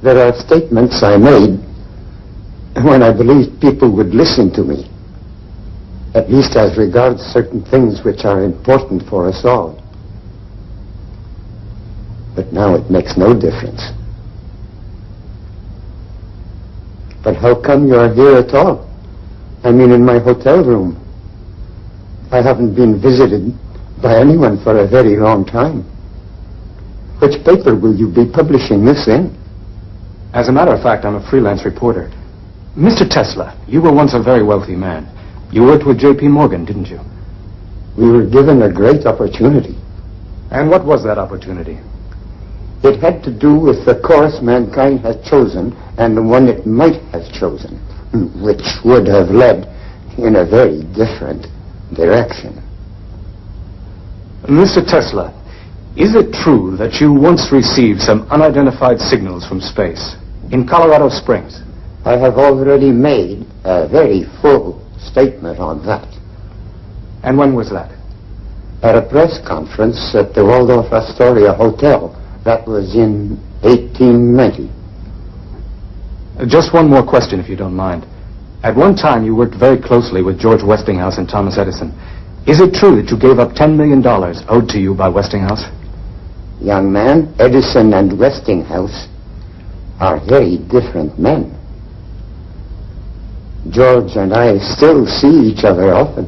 There are statements I made when I believed people would listen to me, at least as regards certain things which are important for us all. But now it makes no difference. But how come you are here at all? I mean, in my hotel room. I haven't been visited by anyone for a very long time. Which paper will you be publishing this in? As a matter of fact, I'm a freelance reporter. Mr. TESLE, you were once a very wealthy man. You worked with J.P. Morgan, didn't you? We were given a great opportunity. And what was that opportunity? It had to do with the course mankind has chosen and the one it might have chosen, which would have led in a very different direction. Mr. TESLE, is it true that you once received some unidentified signals from space in Colorado Springs? I have already made a very full statement on that. And when was that? At a press conference at the Waldorf Astoria Hotel. That was in 1890. Just one more question, if you don't mind. At one time, you worked very closely with George Westinghouse and Thomas Edison. Is it true that you gave up $10 million owed to you by Westinghouse? Young man, Edison and Westinghouse are very different men. George and I still see each other often.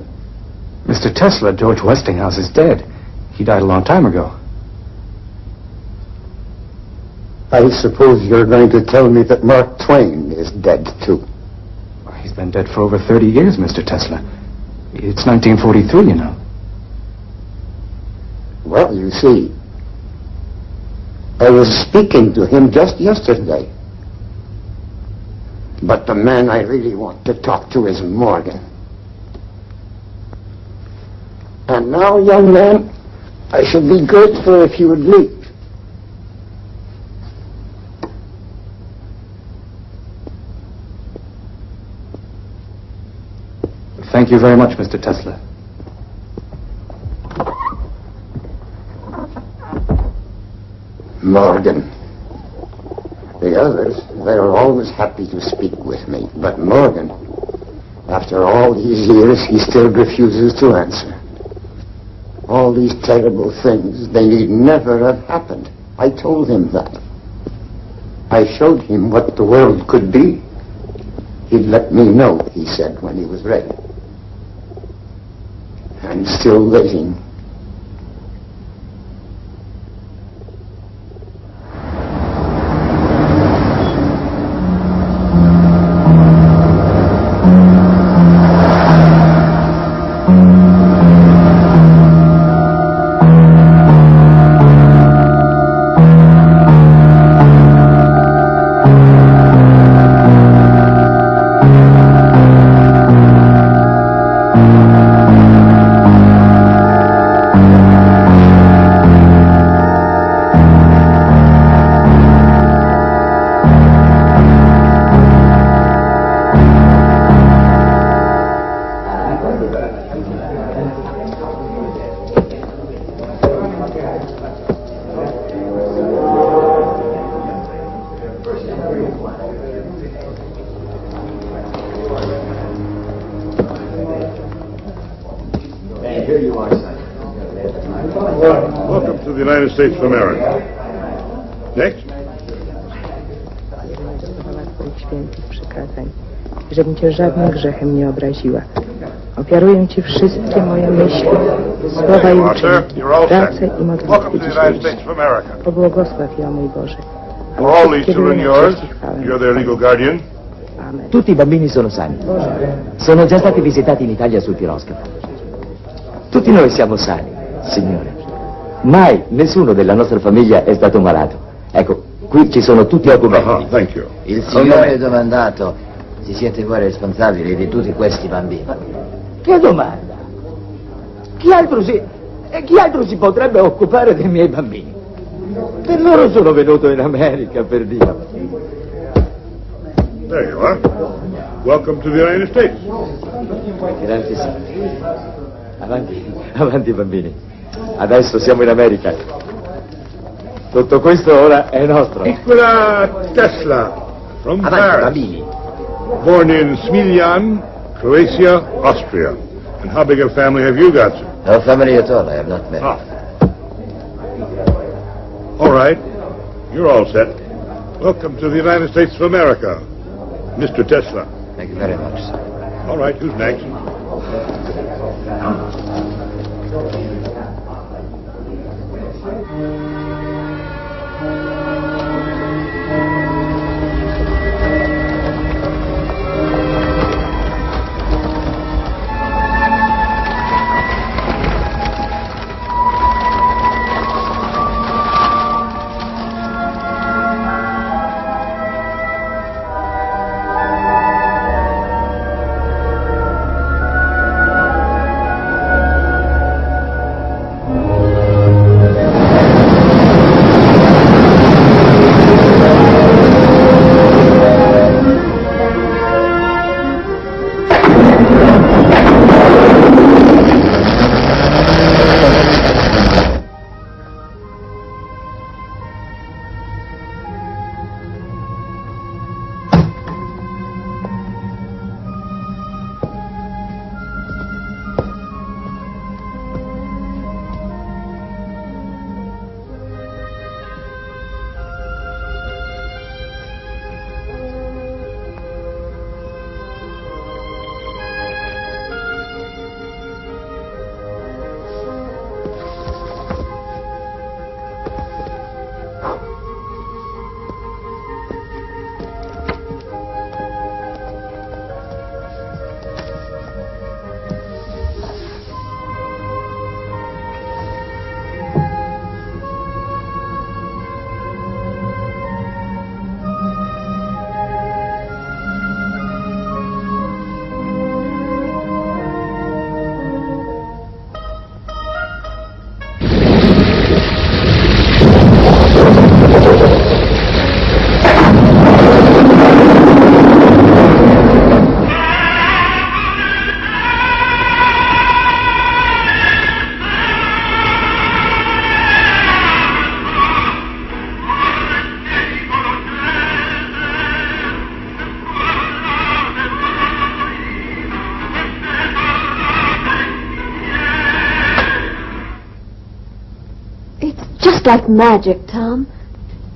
Mr. TESLE, George Westinghouse is dead. He died a long time ago. I suppose you're going to tell me that Mark Twain is dead, too. Well, he's been dead for over 30 years, Mr. TESLE. It's 1943, you know. Well, you see, I was speaking to him just yesterday. But the man I really want to talk to is Morgan. And now, young man, I should be grateful if you would leave. Thank you very much, Mr. TESLE. Morgan. The others, they are always happy to speak with me. But Morgan, after all these years, he still refuses to answer. All these terrible things, they need never have happened. I told him that. I showed him what the world could be. He'd let me know, he said, when he was ready. I'm still waiting. Here you are, son. Welcome to the United States of America. Next. Twoich świętych przykazań, żebym Cię żadnym grzechem nie obraziła. Ofiaruję Ci wszystkie moje myśli, słowa i uczynki, pracę i modlitwy dzisiejsze. Pobłogosław je, o mój Boże. For all these children yours, you're their legal guardian. Amen. Tutti i bambini sono sani. Sono già stati visitati in Italia sul piroscafo. Tutti noi siamo sani, Signore. Mai nessuno della nostra famiglia è stato malato. Ecco, qui ci sono tutti i documenti. Thank you. Il signore domandato se siete voi responsabili di tutti questi bambini. Che domanda? Chi altro si potrebbe occupare dei miei bambini? Per loro sono venuto in America, per Dio. There you are. Welcome to the United States. Grazie, signore. Avanti, bambini. Adesso siamo in America. Tutto questo ora è nostro. Nikola TESLE, from Avanti, Paris. bambini. Born in Smiljan, Croatia, Austria. And how big a family have you got, sir? No family at all, I have not met. All right. You're all set. Welcome to the United States of America, Mr. TESLE. Thank you very much, sir. All right, who's next? Like magic, Tom.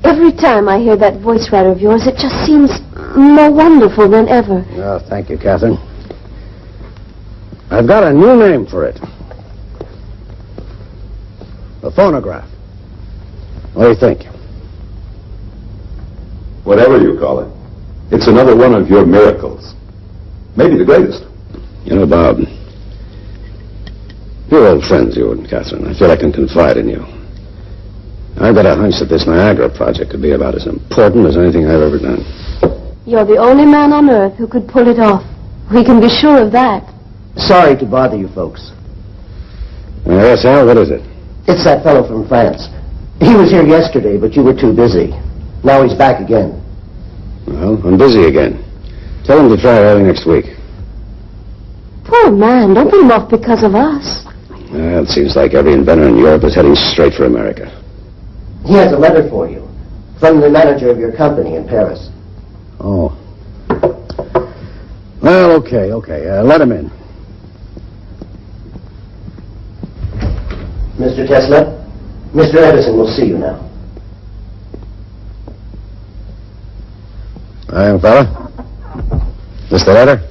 Every time I hear that voice writer of yours, it just seems more wonderful than ever. Oh, thank you, Catherine. I've got a new name for it. The phonograph. What do you think? Whatever you call it. It's another one of your miracles. Maybe the greatest. You know, Bob, you're old friends, you and Catherine. I feel I can confide in you. I've got a hunch that this Niagara project could be about as important as anything I've ever done. You're the only man on Earth who could pull it off. We can be sure of that. Sorry to bother you folks. Yes, Al, what is it? It's that fellow from France. He was here yesterday, but you were too busy. Now he's back again. Well, I'm busy again. Tell him to try early next week. Poor man, don't put him off because of us. Well, it seems like every inventor in Europe is heading straight for America. He has a letter for you from the manager of your company in Paris. Oh. Well, okay. Let him in. Mr. Tesla, Mr. Edison will see you now. Hi, young fella. This the letter?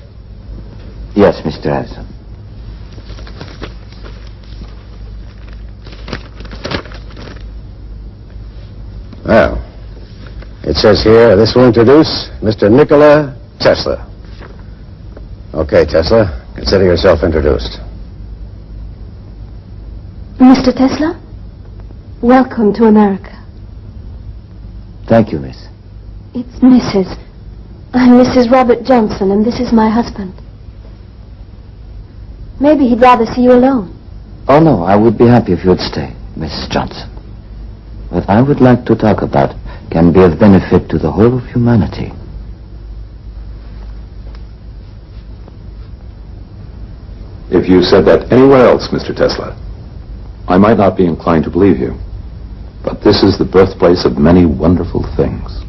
Yes, Mr. Edison. Well, it says here, this will introduce Mr. Nikola Tesla. Okay, Tesla, consider yourself introduced. Mr. Tesla, welcome to America. Thank you, miss. It's Mrs. I'm Mrs. Robert Johnson, and this is my husband. Maybe he'd rather see you alone. Oh, no, I would be happy if you would stay, Miss Johnson. What I would like to talk about can be of benefit to the whole of humanity. If you said that anywhere else, Mr. Tesla, I might not be inclined to believe you. But this is the birthplace of many wonderful things.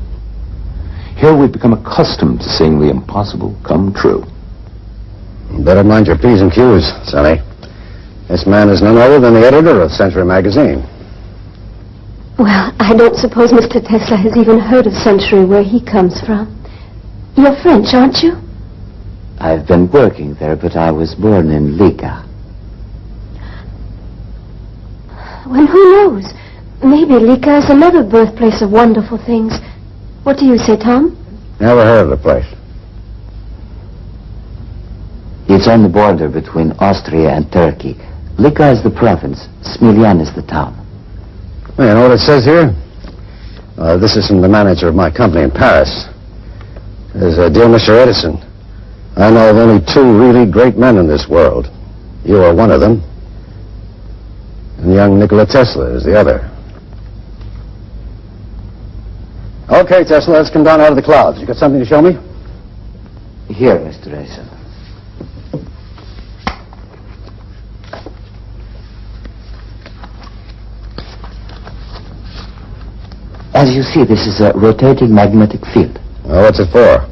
Here we've become accustomed to seeing the impossible come true. You better mind your P's and Q's, Sonny. This man is none other than the editor of Century magazine. Well, I don't suppose Mr. Tesla has even heard of Century, where he comes from. You're French, aren't you? I've been working there, but I was born in Liga. Well, who knows? Maybe Liga is another birthplace of wonderful things. What do you say, Tom? Never heard of the place. It's on the border between Austria and Turkey. Liga is the province. Smiljan is the town. Well, you know what it says here? This is from the manager of my company in Paris. It says, Dear Mr. Edison, I know of only two really great men in this world. You are one of them, and young Nikola Tesla is the other. Okay, Tesla, let's come down out of the clouds. You got something to show me? Here, Mr. Edison. As you see, this is a rotating magnetic field. Well, what's it for?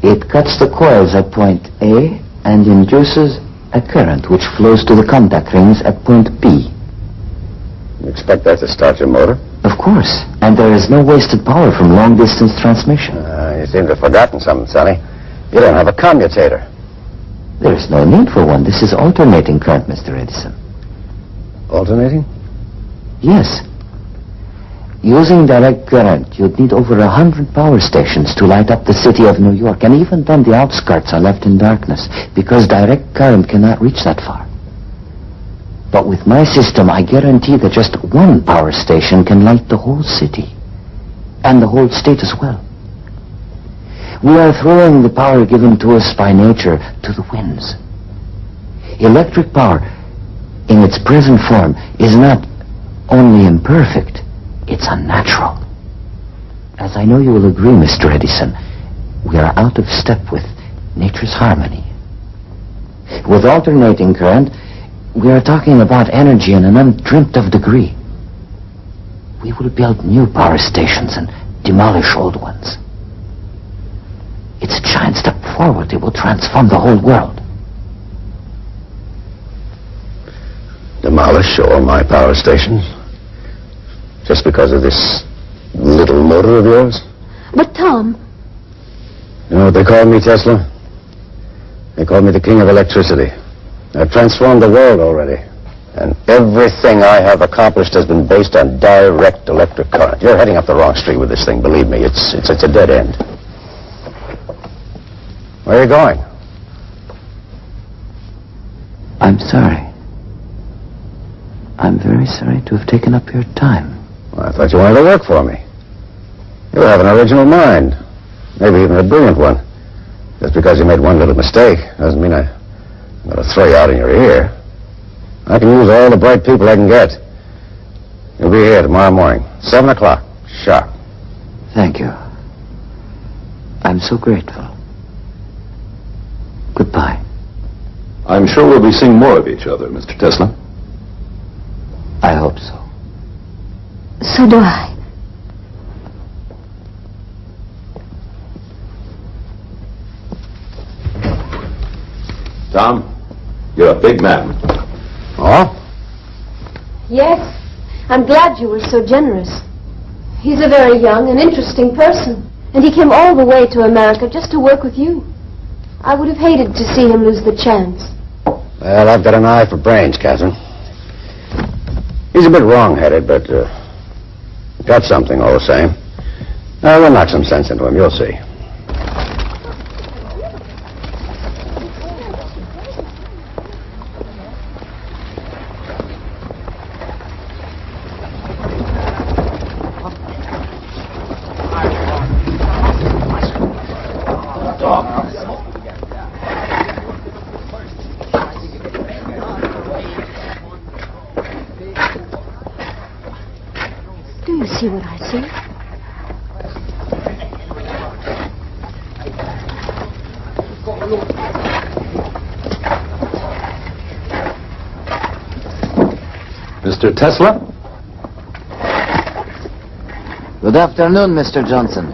It cuts the coils at point A and induces a current which flows to the contact rings at point B. You expect that to start your motor? Of course. And there is no wasted power from long-distance transmission. You seem to have forgotten something, Sonny. You don't have a commutator. There is no need for one. This is alternating current, Mr. Edison. Alternating? Yes. Using direct current, you'd need over 100 power stations to light up the city of New York, and even then the outskirts are left in darkness, because direct current cannot reach that far. But with my system, I guarantee that just one power station can light the whole city, and the whole state as well. We are throwing the power given to us by nature to the winds. Electric power, in its present form, is not only imperfect, it's unnatural. As I know you will agree, Mr. Edison, we are out of step with nature's harmony. With alternating current, we are talking about energy in an undreamt of degree. We will build new power stations and demolish old ones. It's a giant step forward. It will transform the whole world. Demolish all my power stations? Just because of this little motor of yours? But, Tom... You know what they call me, Tesla? They call me the king of electricity. I've transformed the world already. And everything I have accomplished has been based on direct electric current. You're heading up the wrong street with this thing, believe me. It's a dead end. Where are you going? I'm sorry. I'm very sorry to have taken up your time. Well, I thought you wanted to work for me. You have an original mind. Maybe even a brilliant one. Just because you made one little mistake doesn't mean I'm going to throw you out in your ear. I can use all the bright people I can get. You'll be here tomorrow morning, 7 o'clock, sharp. Thank you. I'm so grateful. Goodbye. I'm sure we'll be seeing more of each other, Mr. Tesla. I hope so. So do I. Tom, you're a big man. Oh? Yes, I'm glad you were so generous. He's a very young and interesting person, and he came all the way to America just to work with you. I would have hated to see him lose the chance. Well, I've got an eye for brains, Catherine. He's a bit wrong-headed, but got something all the same. We'll knock some sense into him, you'll see. Do you see what I see? Mr. TESLE? Good afternoon, Mr. Johnson.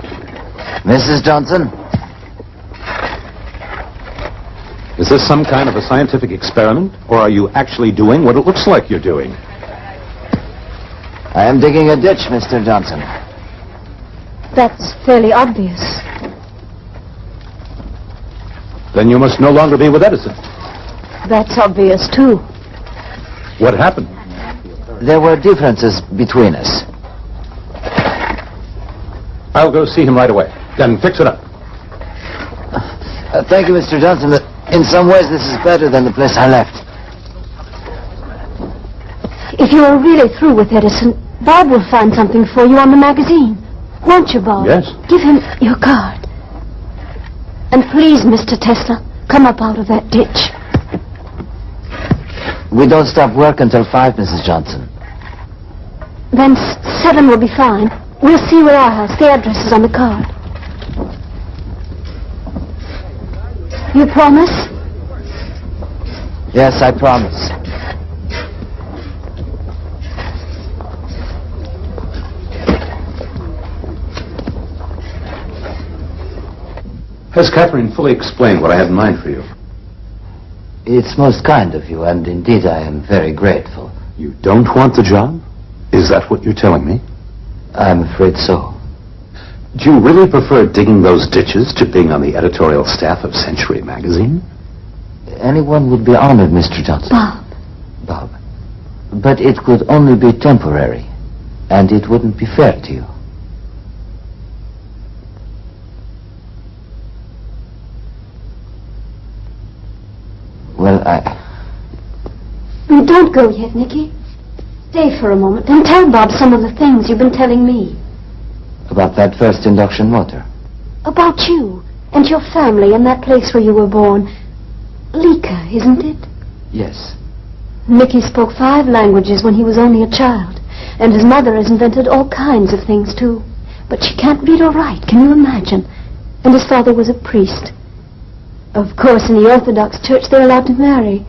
Mrs. Johnson? Is this some kind of a scientific experiment, or are you actually doing what it looks like you're doing? I am digging a ditch, Mr. Johnson. That's fairly obvious. Then you must no longer be with Edison. That's obvious, too. What happened? There were differences between us. I'll go see him right away. Then fix it up. Thank you, Mr. Johnson, but in some ways this is better than the place I left. If you are really through with Edison, Bob will find something for you on the magazine. Won't you, Bob? Yes. Give him your card. And please, Mr. TESLE, come up out of that ditch. We don't stop work until 5, Mrs. Johnson. Then 7 will be fine. We'll see you at our house. The address is on the card. You promise? Yes, I promise. Has Catherine fully explained what I had in mind for you? It's most kind of you, and indeed I am very grateful. You don't want the job? Is that what you're telling me? I'm afraid so. Do you really prefer digging those ditches to being on the editorial staff of Century magazine? Anyone would be honored, Mr. Johnson. Bob. Bob. But it could only be temporary, and it wouldn't be fair to you. Well, Oh, don't go yet, Nicky. Stay for a moment and tell Bob some of the things you've been telling me. About that first induction motor. About you and your family and that place where you were born. Lika, isn't it? Yes. Nicky spoke 5 languages when he was only a child, and his mother has invented all kinds of things, too. But she can't read or write, can you imagine? And his father was a priest. Of course, in the Orthodox Church, they're allowed to marry.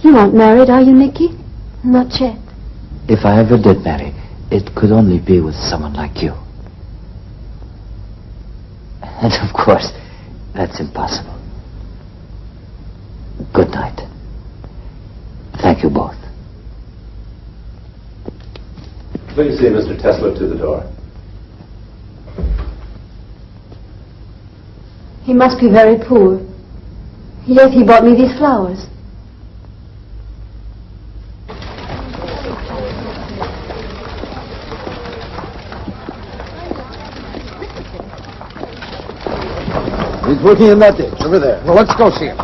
You aren't married, are you, Nicky? Not yet. If I ever did marry, it could only be with someone like you. And of course, that's impossible. Good night. Thank you both. Please see Mr. TESLE to the door. He must be very poor. Yes, he bought me these flowers. He's working in that ditch, over there. Well, let's go see him.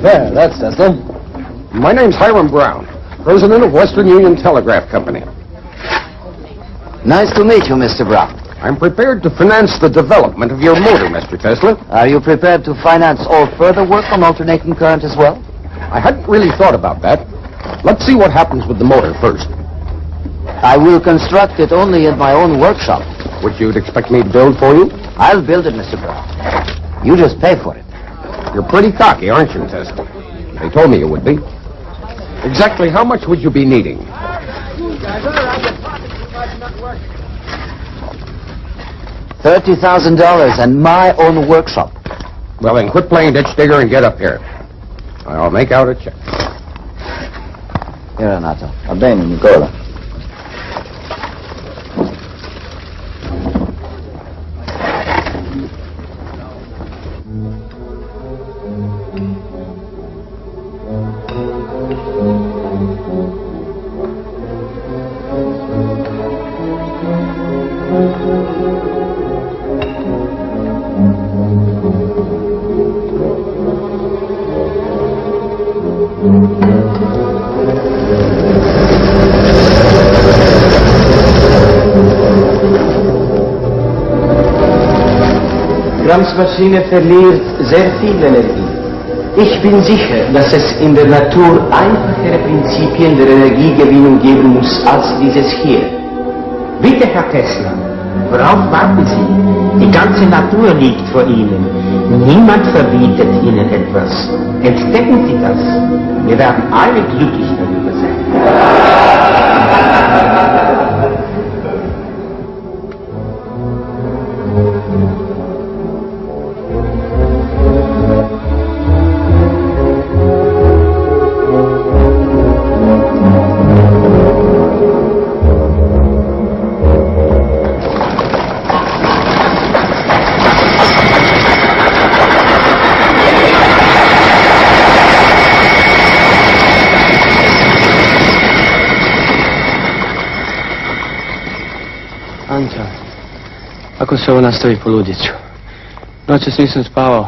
There, that's TESLE. My name's Hiram Brown, president of Western Union Telegraph Company. Nice to meet you, Mr. Brown. I'm prepared to finance the development of your motor, Mr. TESLE. Are you prepared to finance all further work on alternating current as well? I hadn't really thought about that. Let's see what happens with the motor first. I will construct it only in my own workshop. Which you'd expect me to build for you? I'll build it, Mr. Brown. You just pay for it. You're pretty cocky, aren't you, TESLE? They told me you would be. Exactly how much would you be needing? $30,000 and my own workshop. Well, then quit playing ditch digger and get up here. I'll make out a check. Here, Renato. Va bene, Nikola. Maschine verliert sehr viel Energie. Ich bin sicher, dass es in der Natur einfachere Prinzipien der Energiegewinnung geben muss als dieses hier. Bitte, Herr Tesla, worauf warten Sie? Die ganze Natur liegt vor Ihnen. Niemand verbietet Ihnen etwas. Entdecken Sie das. Wir werden alle glücklich darüber sein. Ako se ovo nastavi, poludjet ću. Noćas nisam spavao.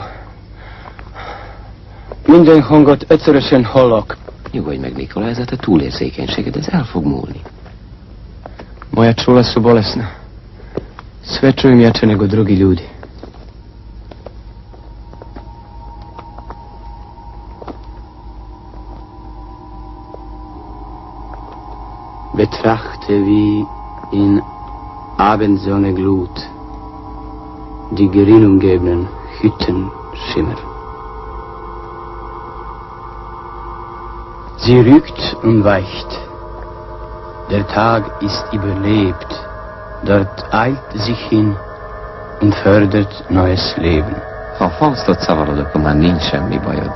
Minden hangot egyszerűen hallok. Nyugodj meg, Nikola, ez a te túlérzékenységed, ez el fog múlni. Moja čula su bolesna. Sve čujem jače nego drugi ljudi. Betrachte wie in Abendsonne Glut die gerinnumgebenden Hütten schimmern. Sie rückt und weicht. Der Tag ist überlebt. Dort eilt sich hin und fördert neues Leben. Ha a Faustot szavarod, akkor már nincs semmi bajod.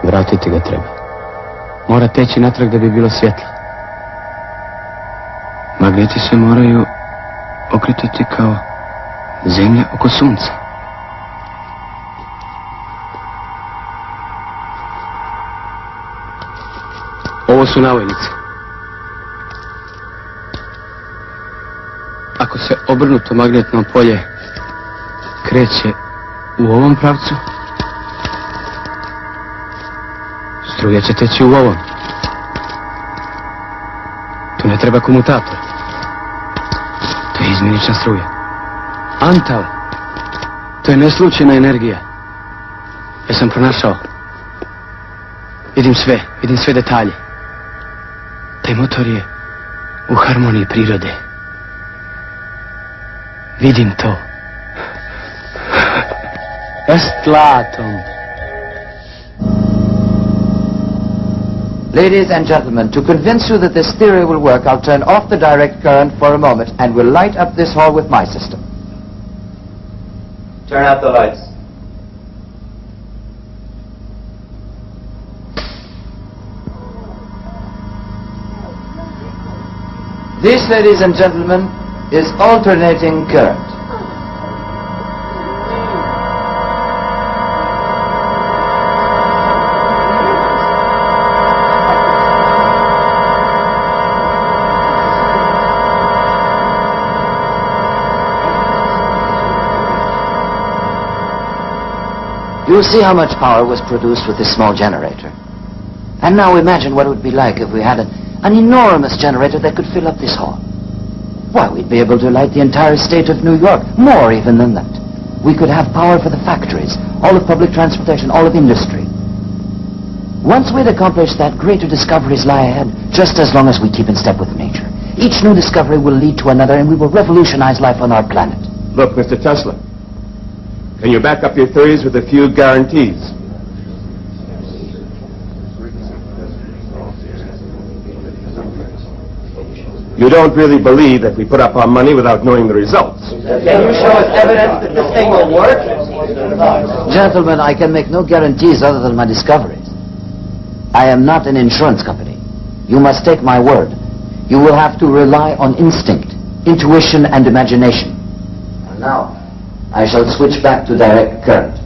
Vratiti ga treba. Mora teći natrag da bi bilo svjetlo. Magneti se moraju okretati kao zemlja oko sunca. Ovo su navojnice. Ako se obrnuto magnetno polje kreće u ovom pravcu, struja će teći u ovom. Tu ne treba komutator. To je izmjenična struja. Antal. To je neslučajna energija. Ja sam pronašao. Vidim sve detalje. Taj motor je u harmoniji prirode. Vidim to. Estlatom. Ladies and gentlemen, to convince you that this theory will work, I'll turn off the direct current for a moment and we'll light up this hall with my system. Turn out the lights. This, ladies and gentlemen, is alternating current. You see how much power was produced with this small generator. And now imagine what it would be like if we had an enormous generator that could fill up this hall. Why, we'd be able to light the entire state of New York, more even than that. We could have power for the factories, all of public transportation, all of industry. Once we'd accomplished that, greater discoveries lie ahead, just as long as we keep in step with nature. Each new discovery will lead to another, and we will revolutionize life on our planet. Look, Mr. Tesla, can you back up your theories with a few guarantees? You don't really believe that we put up our money without knowing the results. Can you show us evidence that this thing will work? Gentlemen, I can make no guarantees other than my discoveries. I am not an insurance company. You must take my word. You will have to rely on instinct, intuition, and imagination. And now, I shall switch back to direct current.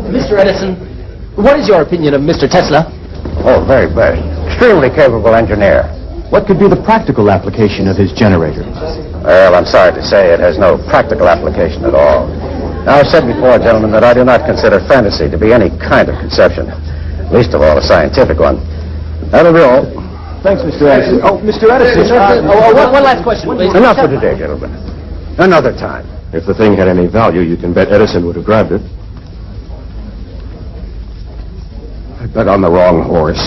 Mr. Edison, what is your opinion of Mr. Tesla? Oh, very best. Extremely capable engineer. What could be the practical application of his generator? Well, I'm sorry to say it has no practical application at all. Now, I've said before, gentlemen, that I do not consider fantasy to be any kind of conception, least of all a scientific one. That'll be all. Thanks, Mr. Edison. Oh, Mr. Edison. One last question, please. Enough for today, gentlemen. Another time. If the thing had any value, you can bet Edison would have grabbed it. I bet on the wrong horse.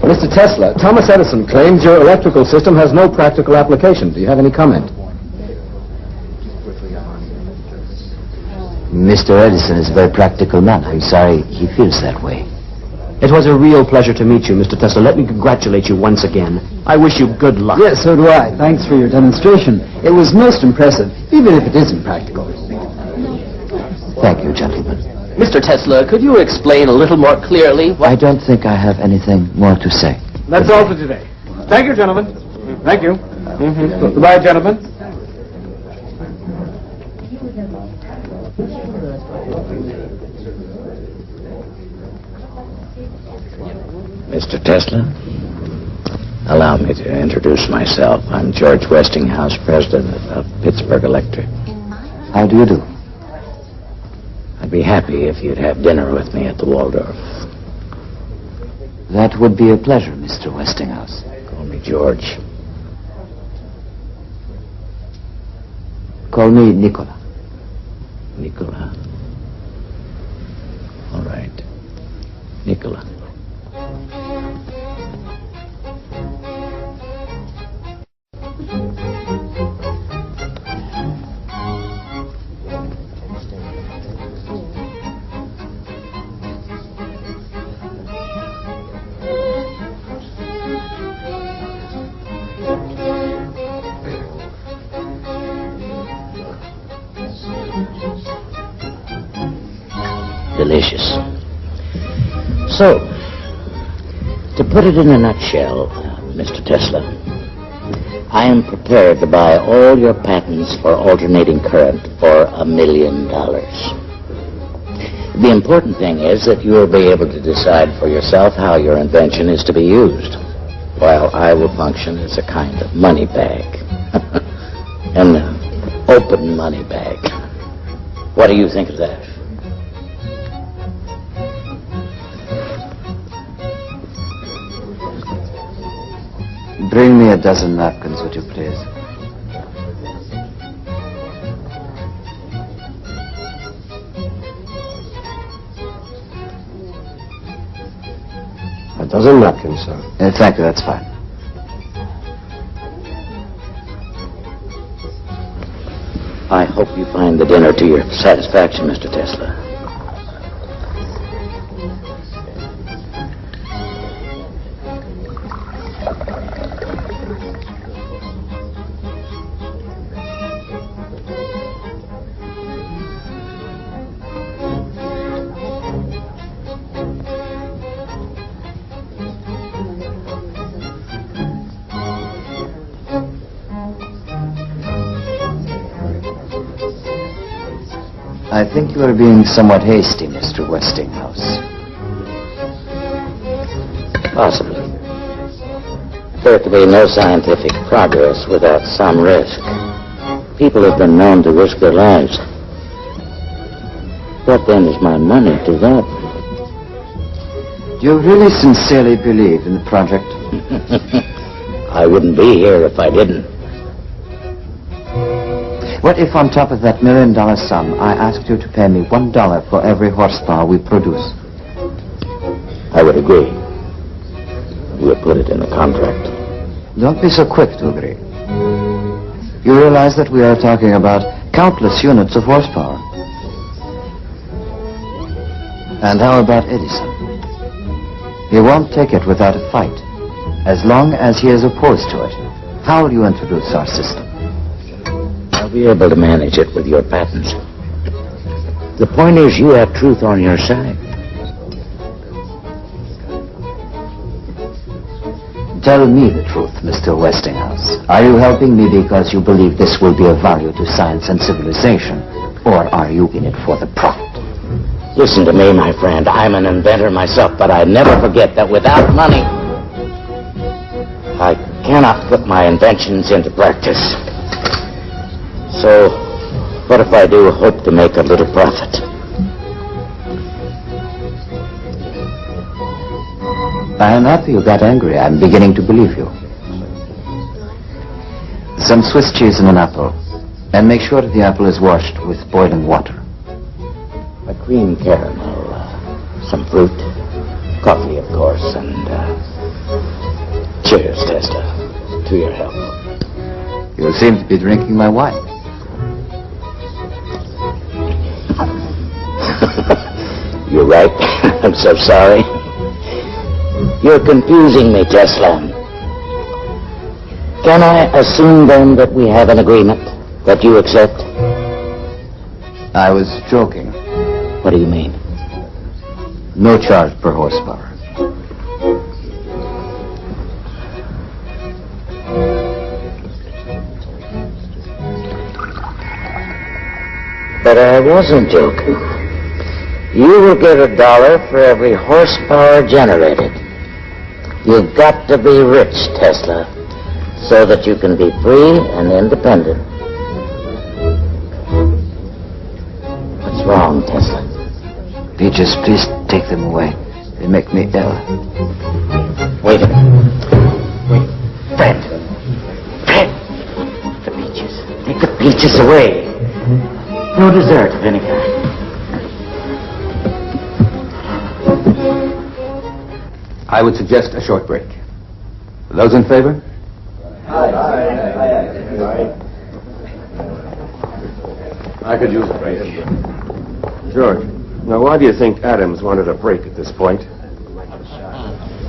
Mr. Tesla, Thomas Edison claims your electrical system has no practical application. Do you have any comment? Mr. Edison is a very practical man. I'm sorry he feels that way. It was a real pleasure to meet you, Mr. Tesla. Let me congratulate you once again. I wish you good luck. Yes, so do I. Thanks for your demonstration. It was most impressive, even if it isn't practical. Thank you, gentlemen. Mr. Tesla, could you explain a little more clearly I don't think I have anything more to say. That's all for today. Thank you, gentlemen. Thank you. Goodbye, gentlemen. Mr. Tesla, allow me to introduce myself. I'm George Westinghouse, president of Pittsburgh Electric. How do you do? I'd be happy if you'd have dinner with me at the Waldorf. That would be a pleasure, Mr. Westinghouse. Call me George. Call me Nikola. Nikola. All right. Nikola. Delicious. So, to put it in a nutshell, Mr. Tesla, I am prepared to buy all your patents for alternating current for $1 million. The important thing is that you will be able to decide for yourself how your invention is to be used, while I will function as a kind of money bag. An open money bag. What do you think of that? Bring me a dozen napkins, would you please? A dozen napkins, sir. Thank you, that's fine. I hope you find the dinner to your satisfaction, Mr. Tesla. I think you are being somewhat hasty, Mr. Westinghouse. Possibly. There can be no scientific progress without some risk. People have been known to risk their lives. What then is my money to that? Do you really sincerely believe in the project? I wouldn't be here if I didn't. What if on top of that $1 million sum, I asked you to pay me $1 for every horsepower we produce? I would agree. We'll put it in the contract. Don't be so quick to agree. You realize that we are talking about countless units of horsepower. And how about Edison? He won't take it without a fight. As long as he is opposed to it, how will you introduce our system? I'll be able to manage it with your patents. The point is, you have truth on your side. Tell me the truth, Mr. Westinghouse. Are you helping me because you believe this will be of value to science and civilization? Or are you in it for the profit? Listen to me, my friend. I'm an inventor myself, but I never forget that without money, I cannot put my inventions into practice. So, what if I do hope to make a little profit? I am happy you got angry. I'm beginning to believe you. Some Swiss cheese and an apple. And make sure that the apple is washed with boiling water. A cream caramel, some fruit, coffee, of course, and cheers, Tesla, to your health. You seem to be drinking my wine. You're right. I'm so sorry. You're confusing me, Tesla. Can I assume, then, that we have an agreement that you accept? I was joking. What do you mean? No charge per horsepower. But I wasn't joking. You will get $1 for every horsepower generated. You've got to be rich, Tesla, so that you can be free and independent. What's wrong, Tesla? Peaches, please take them away. They make me ill. Wait a minute. Wait. Fred. Fred. The peaches. Take the peaches away. No dessert of any kind. I would suggest a short break. Those in favor? I could use a break. George, now why do you think Adams wanted a break at this point?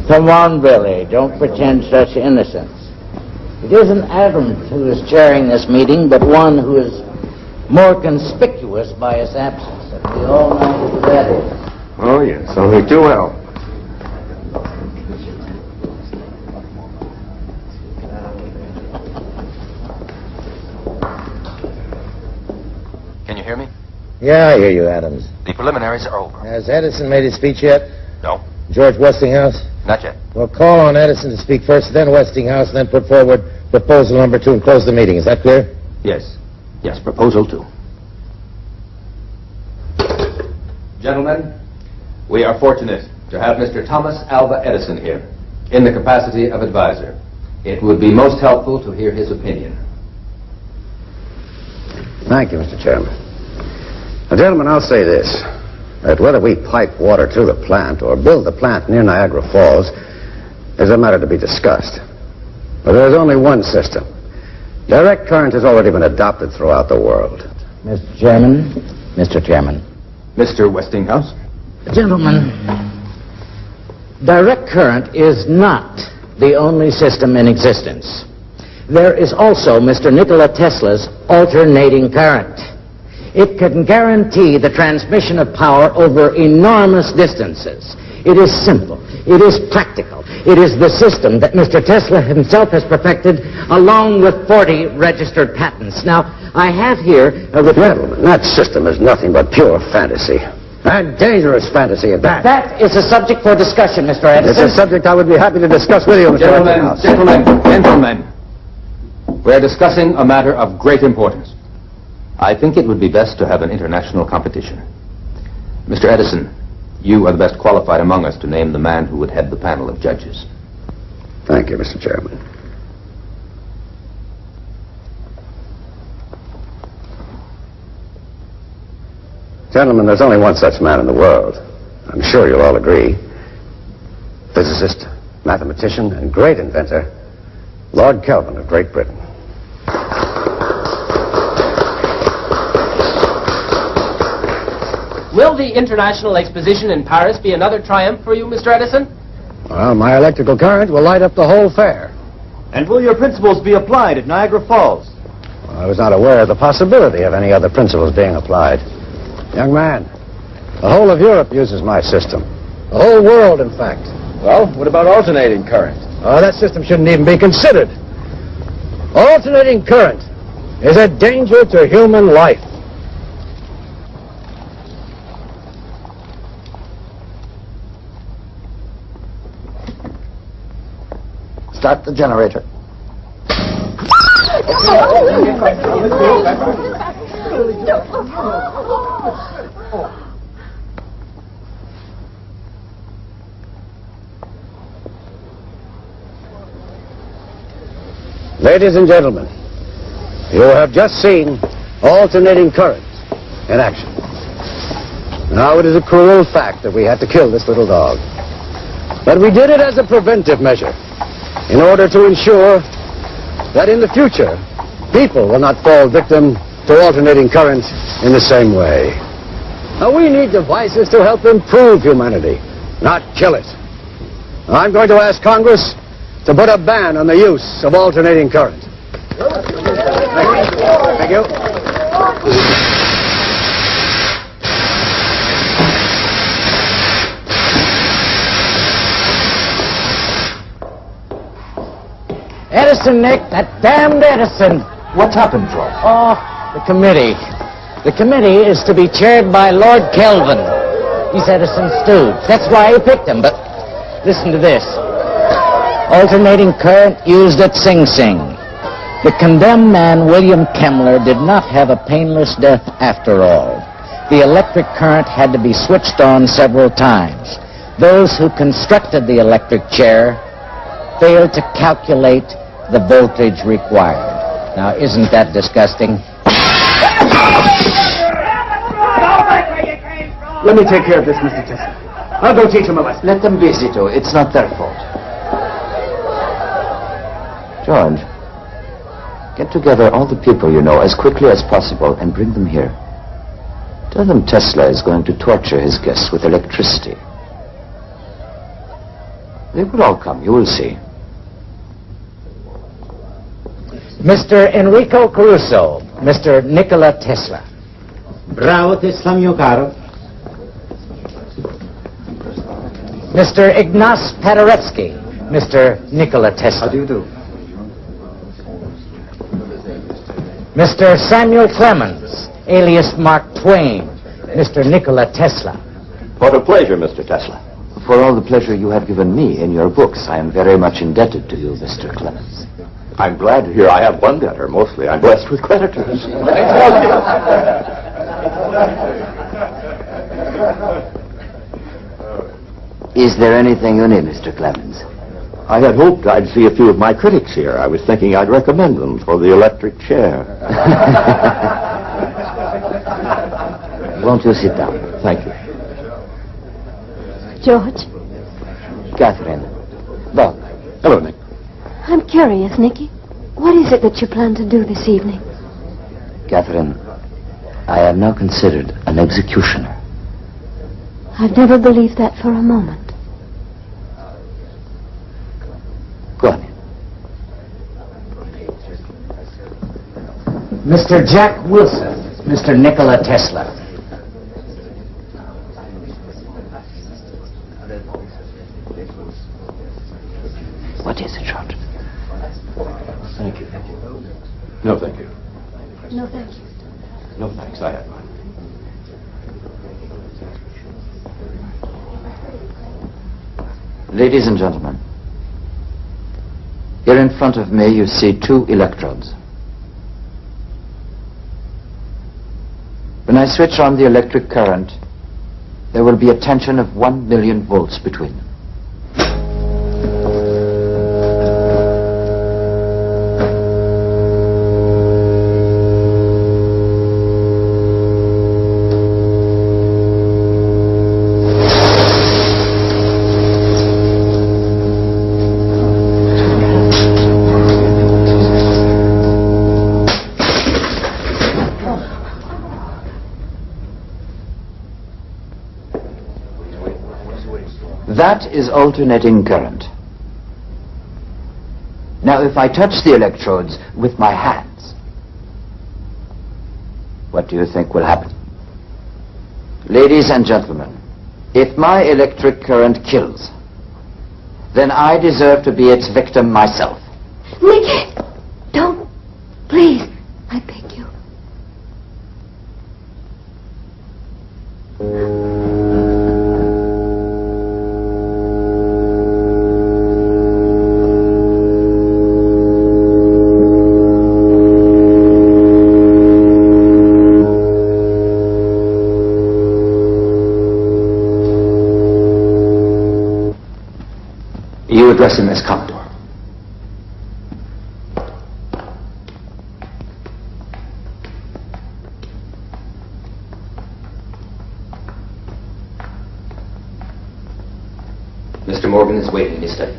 Come on, Billy. Don't pretend such innocence. It isn't Adams who is chairing this meeting, but one who is more conspicuous by his absence. And we all know who that is. Oh, yes, only too well. Can you hear me? Yeah, I hear you, Adams. The preliminaries are over. Has Edison made his speech yet? No, George Westinghouse? not yet. Well, call on Edison to speak first, then Westinghouse, then put forward proposal number 2 and close the meeting. Is that clear? Yes. Yes, proposal 2. Gentlemen, we are fortunate to have Mr. Thomas Alva Edison here in the capacity of advisor. It would be most helpful to hear his opinion. Thank you, Mr. Chairman. Now, gentlemen, I'll say this, that whether we pipe water to the plant or build the plant near Niagara Falls is a matter to be discussed. But there's only one system. Direct current has already been adopted throughout the world. Mr. Chairman. Mr. Chairman. Mr. Westinghouse? Gentlemen, direct current is not the only system in existence. There is also Mr. Nikola Tesla's alternating current. It can guarantee the transmission of power over enormous distances. It is simple. It is practical. It is the system that Mr. Tesla himself has perfected, along with 40 registered patents. Now, I have here a report. Gentlemen, that system is nothing but pure fantasy. And dangerous fantasy at that. That is a subject for discussion, Mr. Edison. It's a subject I would be happy to discuss with you, Mr. Westinghouse. Gentlemen. We're discussing a matter of great importance. I think it would be best to have an international competition. Mr. Edison, you are the best qualified among us to name the man who would head the panel of judges. Thank you, Mr. Chairman. Gentlemen, there's only one such man in the world. I'm sure you'll all agree. Physicist, mathematician, and great inventor, Lord Kelvin of Great Britain. Will the International Exposition in Paris be another triumph for you, Mr. Edison? Well, my electrical current will light up the whole fair. And will your principles be applied at Niagara Falls? I was not aware of the possibility of any other principles being applied. Young man, the whole of Europe uses my system. The whole world, in fact. Well, what about alternating current? That system shouldn't even be considered. Alternating current is a danger to human life. Start the generator. Ladies and gentlemen, you have just seen alternating current in action. Now, it is a cruel fact that we had to kill this little dog. But we did it as a preventive measure in order to ensure that in the future, people will not fall victim to alternating current in the same way. Now, we need devices to help improve humanity, not kill it. I'm going to ask Congress to put a ban on the use of alternating current. Thank you. Edison, Nick, that damned Edison. What's happened, George? Oh, the committee. The committee is to be chaired by Lord Kelvin. He's Edison's stooge. That's why he picked him, but listen to this. Alternating current used at Sing Sing. The condemned man, William Kemmler, did not have a painless death after all. The electric current had to be switched on several times. Those who constructed the electric chair failed to calculate the voltage required. Now, isn't that disgusting? Let me take care of this, Mr. Tesla. I'll go teach them a lesson. Let them be, Zito. It's not their fault. George, get together all the people you know as quickly as possible and bring them here. Tell them Tesla is going to torture his guests with electricity. They will all come, you will see. Mr. Enrico Caruso, Mr. Nikola Tesla. Bravo Tesla, mio caro. Mr. Ignace Paderewski, Mr. Nikola Tesla. How do you do? Mr. Samuel Clemens, alias Mark Twain, Mr. Nikola Tesla. What a pleasure, Mr. Tesla. For all the pleasure you have given me in your books, I am very much indebted to you, Mr. Clemens. I'm glad to hear I have one debtor. Mostly I'm blessed with creditors. Is there anything you need, Mr. Clemens? I had hoped I'd see a few of my critics here. I was thinking I'd recommend them for the electric chair. Won't you sit down? Thank you. George, Catherine. Bob. Hello, Nick. I'm curious, Nicky. What is it that you plan to do this evening? Catherine, I am now considered an executioner. I've never believed that for a moment. Go on. Mr. Jack Wilson, Mr. Nikola Tesla. What is it, George? Thank you. No, thank you. No, thank you. No, thanks. I have mine. Ladies and gentlemen, here in front of me you see two electrodes. When I switch on the electric current, there will be a tension of 1 million volts between them. That is alternating current. Now, if I touch the electrodes with my hands, what do you think will happen? Ladies and gentlemen, if my electric current kills, then I deserve to be its victim myself. Nicky, don't. Please, I beg you. You address him as Commodore. Mr. Morgan is waiting in his study.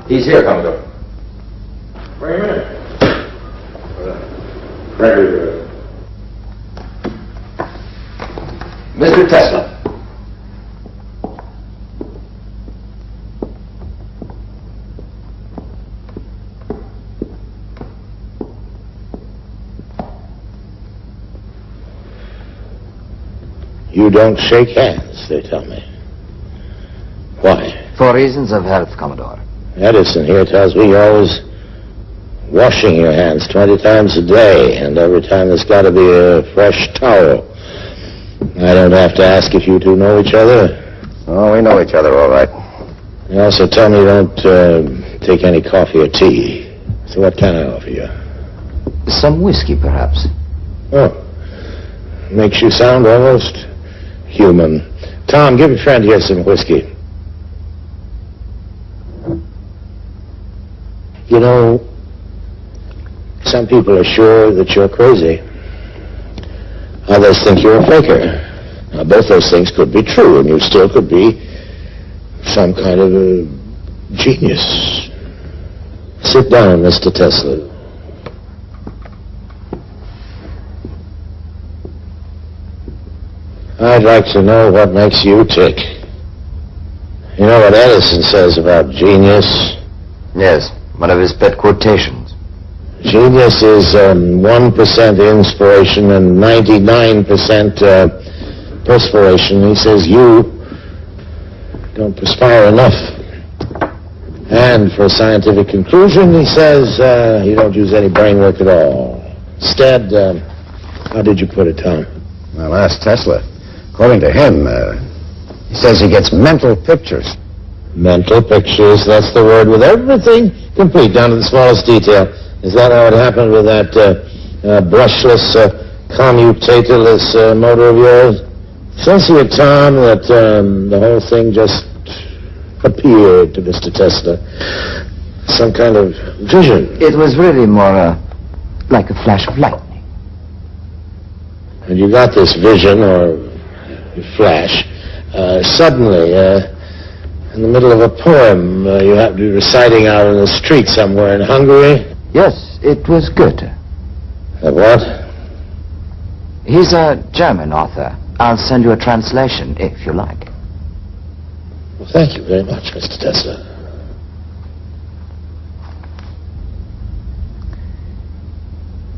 He's here, Commodore. Wait a minute. Gregory. Mr. Tesla. You don't shake hands, they tell me. Why? For reasons of health, Commodore. Edison here tells me you're always washing your hands 20 times a day, and every time there's got to be a fresh towel. I don't have to ask if you two know each other. Oh, we know each other all right. You also tell me you don't take any coffee or tea. So what can I offer you? Some whiskey, perhaps. Oh. Makes you sound almost human. Tom, give your friend here some whiskey. You know, some people are sure that you're crazy. Others think you're a faker. Now, both those things could be true, and you still could be some kind of a genius. Sit down, Mr. TESLE. I'd like to know what makes you tick. You know what Edison says about genius? Yes, one of his pet quotations. Genius is 1% inspiration and 99% perspiration. He says you don't perspire enough. And for a scientific conclusion, he says you don't use any brain work at all. Instead, how did you put it, Tom? Well, ask Tesla. According to him, he says he gets mental pictures. Mental pictures, that's the word, with everything complete, down to the smallest detail. Is that how it happened with that brushless, commutatorless motor of yours? Says here, Tom, that the whole thing just appeared to Mr. Tesla. Some kind of vision. It was really more like a flash of light. And you got this vision, or flash, suddenly, in the middle of a poem you have to be reciting out in the street somewhere in Hungary. Yes, it was Goethe. What? He's a German author. I'll send you a translation, if you like. Well, thank you very much, Mr. Tesla.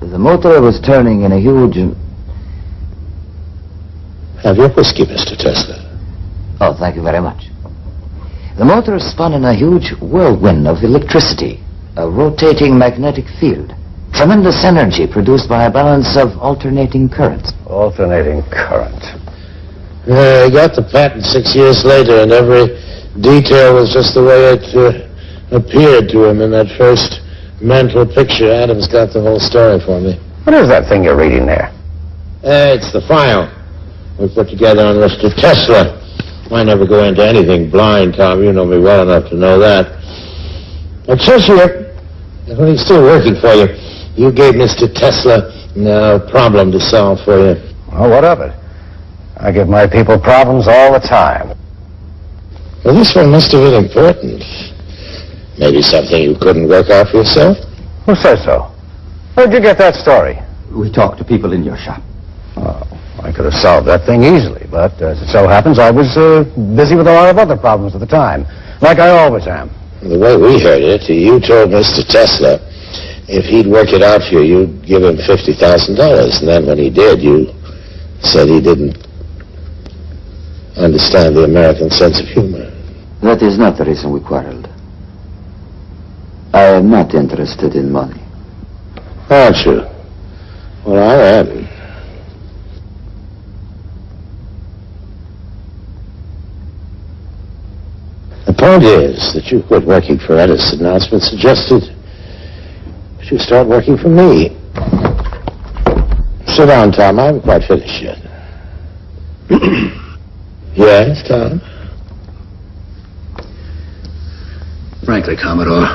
The motor was turning in a huge... Have your whiskey, Mr. Tesla. Oh, thank you very much. The motor spun in a huge whirlwind of electricity, a rotating magnetic field, tremendous energy produced by a balance of alternating currents. Alternating current. He got the patent 6 years later, and every detail was just the way it appeared to him in that first mental picture. Adam's got the whole story for me. What is that thing you're reading there? It's the file we put together on Mr. Tesla. I never go into anything blind, Tom. You know me well enough to know that. It says here, when he's still working for you, you gave Mr. Tesla a problem to solve for you. Well, what of it? I give my people problems all the time. Well, this one must have been important. Maybe something you couldn't work out for yourself? Who says so? Where'd you get that story? We talked to people in your shop. Oh, I could have solved that thing easily, but as it so happens, I was busy with a lot of other problems at the time, like I always am. The way we heard it, you told Mr. Tesla if he'd work it out for you, you'd give him $50,000. And then when he did, you said he didn't understand the American sense of humor. That is not the reason we quarreled. I am not interested in money. Aren't you? Well, I am. The point is that you quit working for Edison. Now it's been suggested that you start working for me. Sit down, Tom. I haven't quite finished yet. Yes, Tom? Frankly, Commodore,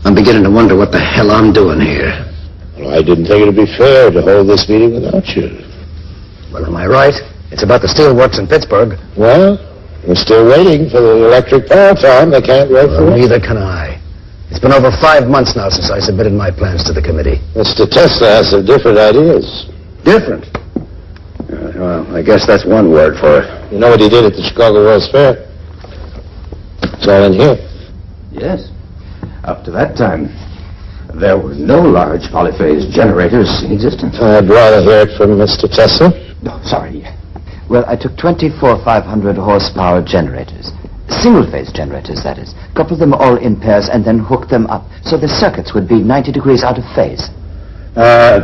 I'm beginning to wonder what the hell I'm doing here. Well, I didn't think it would be fair to hold this meeting without you. Well, am I right? It's about the steelworks in Pittsburgh. Well, we're still waiting for the electric power, Tom. They can't wait for it. Neither can I. It's been over 5 months now since I submitted my plans to the committee. Mr. Tesla has some different ideas. Different? Well, I guess that's one word for it. You know what he did at the Chicago World's Fair? It's all in here. Yes. Up to that time, there were no large polyphase generators in existence. I'd rather hear it from Mr. Tesla. No, sorry. Well, I took 24 500 horsepower generators. Single-phase generators, that is. Coupled them all in pairs and then hooked them up, so the circuits would be 90 degrees out of phase.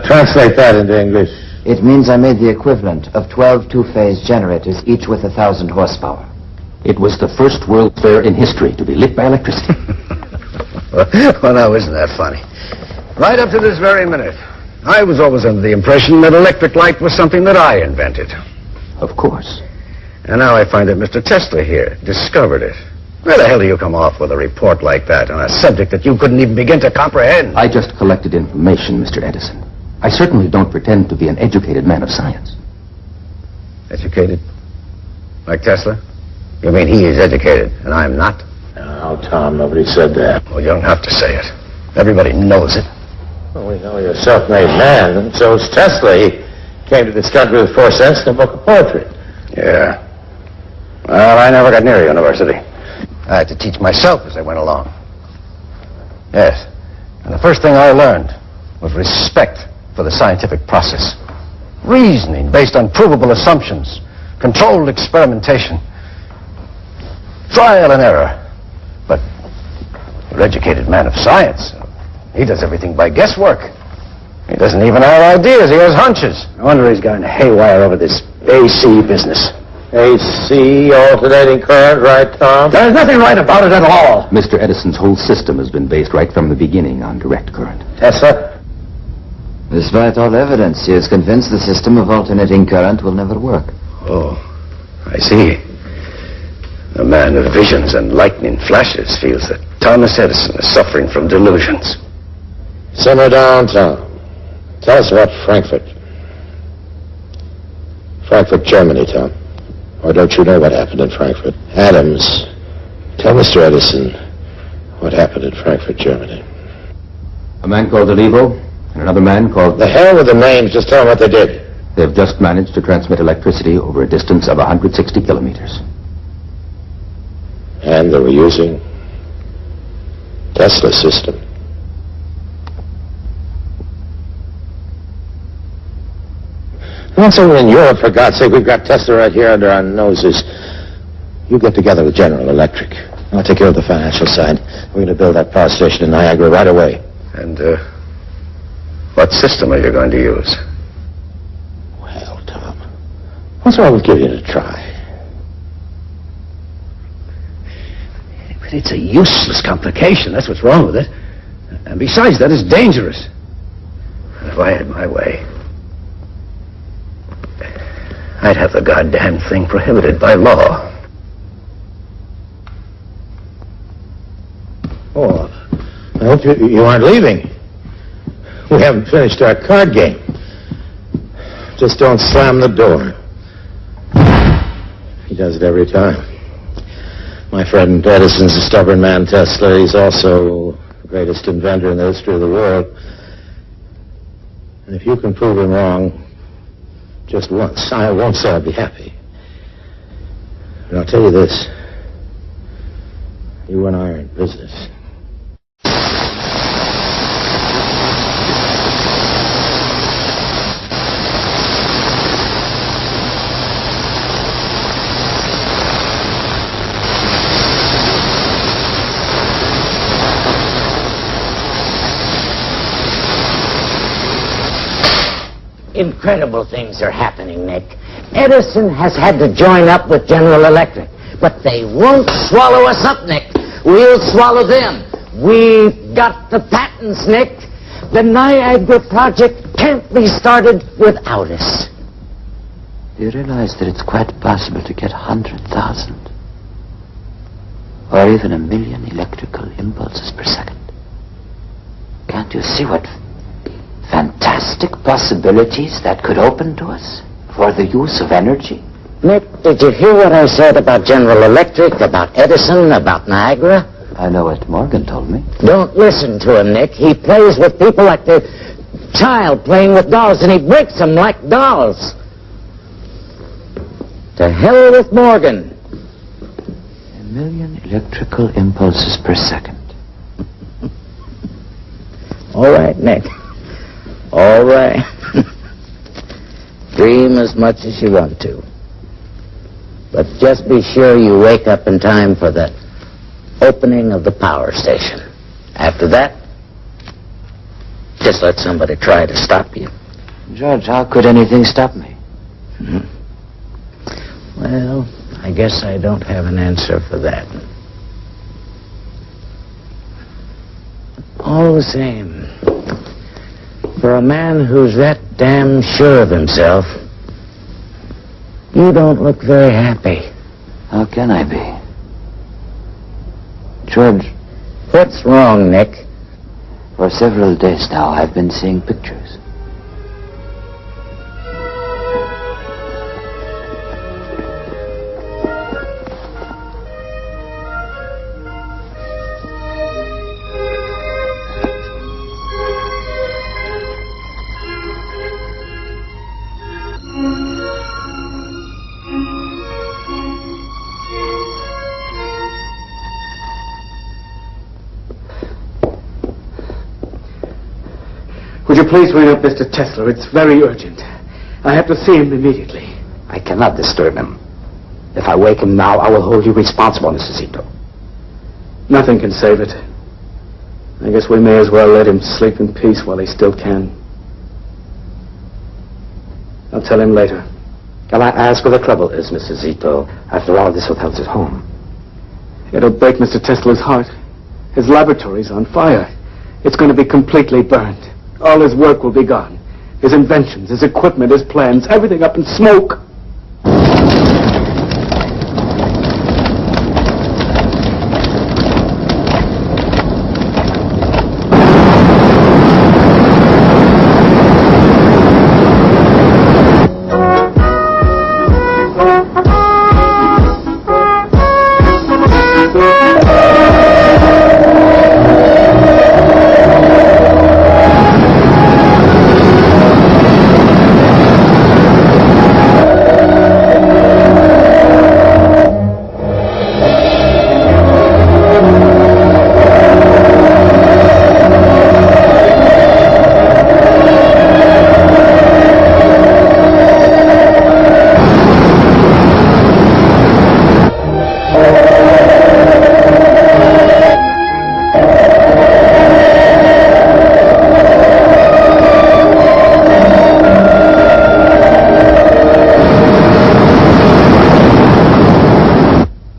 Translate that into English. It means I made the equivalent of 12 two-phase generators, each with 1,000 horsepower. It was the first World's Fair in history to be lit by electricity. Well, now, isn't that funny? Right up to this very minute, I was always under the impression that electric light was something that I invented. Of course. And now I find that Mr. Tesla here discovered it. Where the hell do you come off with a report like that on a subject that you couldn't even begin to comprehend? I just collected information, Mr. Edison. I certainly don't pretend to be an educated man of science. Educated? Like Tesla? You mean he is educated, and I'm not? No, Tom, nobody said that. Well, you don't have to say it. Everybody knows it. Well, we know you're a self-made man, and so's Tesla. He came to this country with 4 cents and a book of poetry. Yeah. Well, I never got near university. I had to teach myself as I went along. Yes. And the first thing I learned was respect for the scientific process. Reasoning based on provable assumptions. Controlled experimentation. Trial and error. But an educated man of science, he does everything by guesswork. He doesn't even have ideas, he has hunches. No wonder he's gone haywire over this AC business. AC, alternating current, right, Tom? There's nothing right about it at all. Mr. Edison's whole system has been based right from the beginning on direct current. Tesla? Despite all evidence, he is convinced the system of alternating current will never work. Oh, I see. The man of visions and lightning flashes feels that Thomas Edison is suffering from delusions. Simmer down, Tom. Tell us about Frankfurt. Frankfurt, Germany, Tom. Or don't you know what happened in Frankfurt? Adams, tell Mr. Edison what happened in Frankfurt, Germany. A man called Olivo and another man called... The hell with the names. Just tell them what they did. They've just managed to transmit electricity over a distance of 160 kilometers. And they were using Tesla's system. Once over in Europe, for God's sake, we've got Tesla right here under our noses. You get together with General Electric. I'll take care of the financial side. We're going to build that power station in Niagara right away. And, what system are you going to use? Well, Tom, what's wrong with giving it a try? But it's a useless complication. That's what's wrong with it. And besides that, it's dangerous. If I had my way, I'd have the goddamn thing prohibited by law. Oh, I hope you aren't leaving. We haven't finished our card game. Just don't slam the door. He does it every time. My friend Edison's a stubborn man, Tesla. He's also the greatest inventor in the history of the world. And if you can prove him wrong, Just once. I won't say I'll be happy. But I'll tell you this. You and I are in business. Incredible things are happening, Nick. Edison has had to join up with General Electric, but they won't swallow us up, Nick. We'll swallow them. We've got the patents, Nick. The Niagara project can't be started without us. Do you realize that it's quite possible to get 100,000 or even 1,000,000 electrical impulses per second? Can't you see what fantastic possibilities that could open to us for the use of energy? Nick, did you hear what I said about General Electric, about Edison, about Niagara? I know what Morgan told me. Don't listen to him, Nick. He plays with people like the child playing with dolls, and he breaks them like dolls. To hell with Morgan. 1,000,000 electrical impulses per second. All right, Nick. All right. Dream as much as you want to. But just be sure you wake up in time for the opening of the power station. After that, just let somebody try to stop you. George, how could anything stop me? Well, I guess I don't have an answer for that. All the same, for a man who's that damn sure of himself, you don't look very happy. How can I be? George. What's wrong, Nick? For several days now, I've been seeing pictures. Would you please ring up Mr. TESLE? It's very urgent. I have to see him immediately. I cannot disturb him. If I wake him now, I will hold you responsible, Mr. Zito. Nothing can save it. I guess we may as well let him sleep in peace while he still can. I'll tell him later. Can I ask what the trouble is, Mr. Zito? After all, this hotel's his home. It'll break Mr. TESLE's heart. His laboratory's on fire. It's going to be completely burned. All his work will be gone. His inventions, his equipment, his plans, everything up in smoke.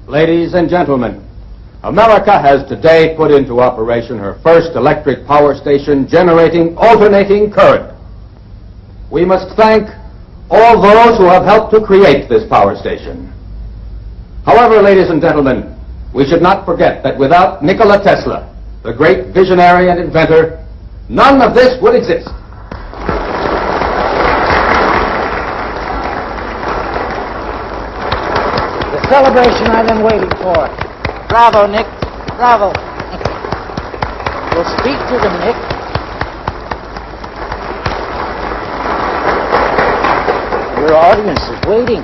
Ladies and gentlemen, America has today put into operation her first electric power station generating alternating current. We must thank all those who have helped to create this power station. However, ladies and gentlemen, we should not forget that without Nikola Tesla, the great visionary and inventor, none of this would exist. The celebration I've been waiting for. Bravo, Nick. Bravo. We'll speak to them, Nick. audience is waiting.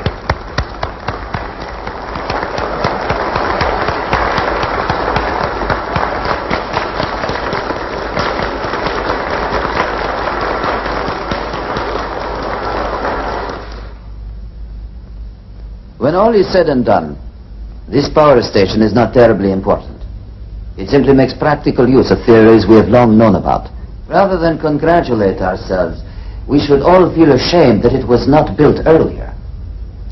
When all is said and done, this power station is not terribly important. It simply makes practical use of theories we have long known about. Rather than congratulate ourselves, we should all feel ashamed that it was not built earlier.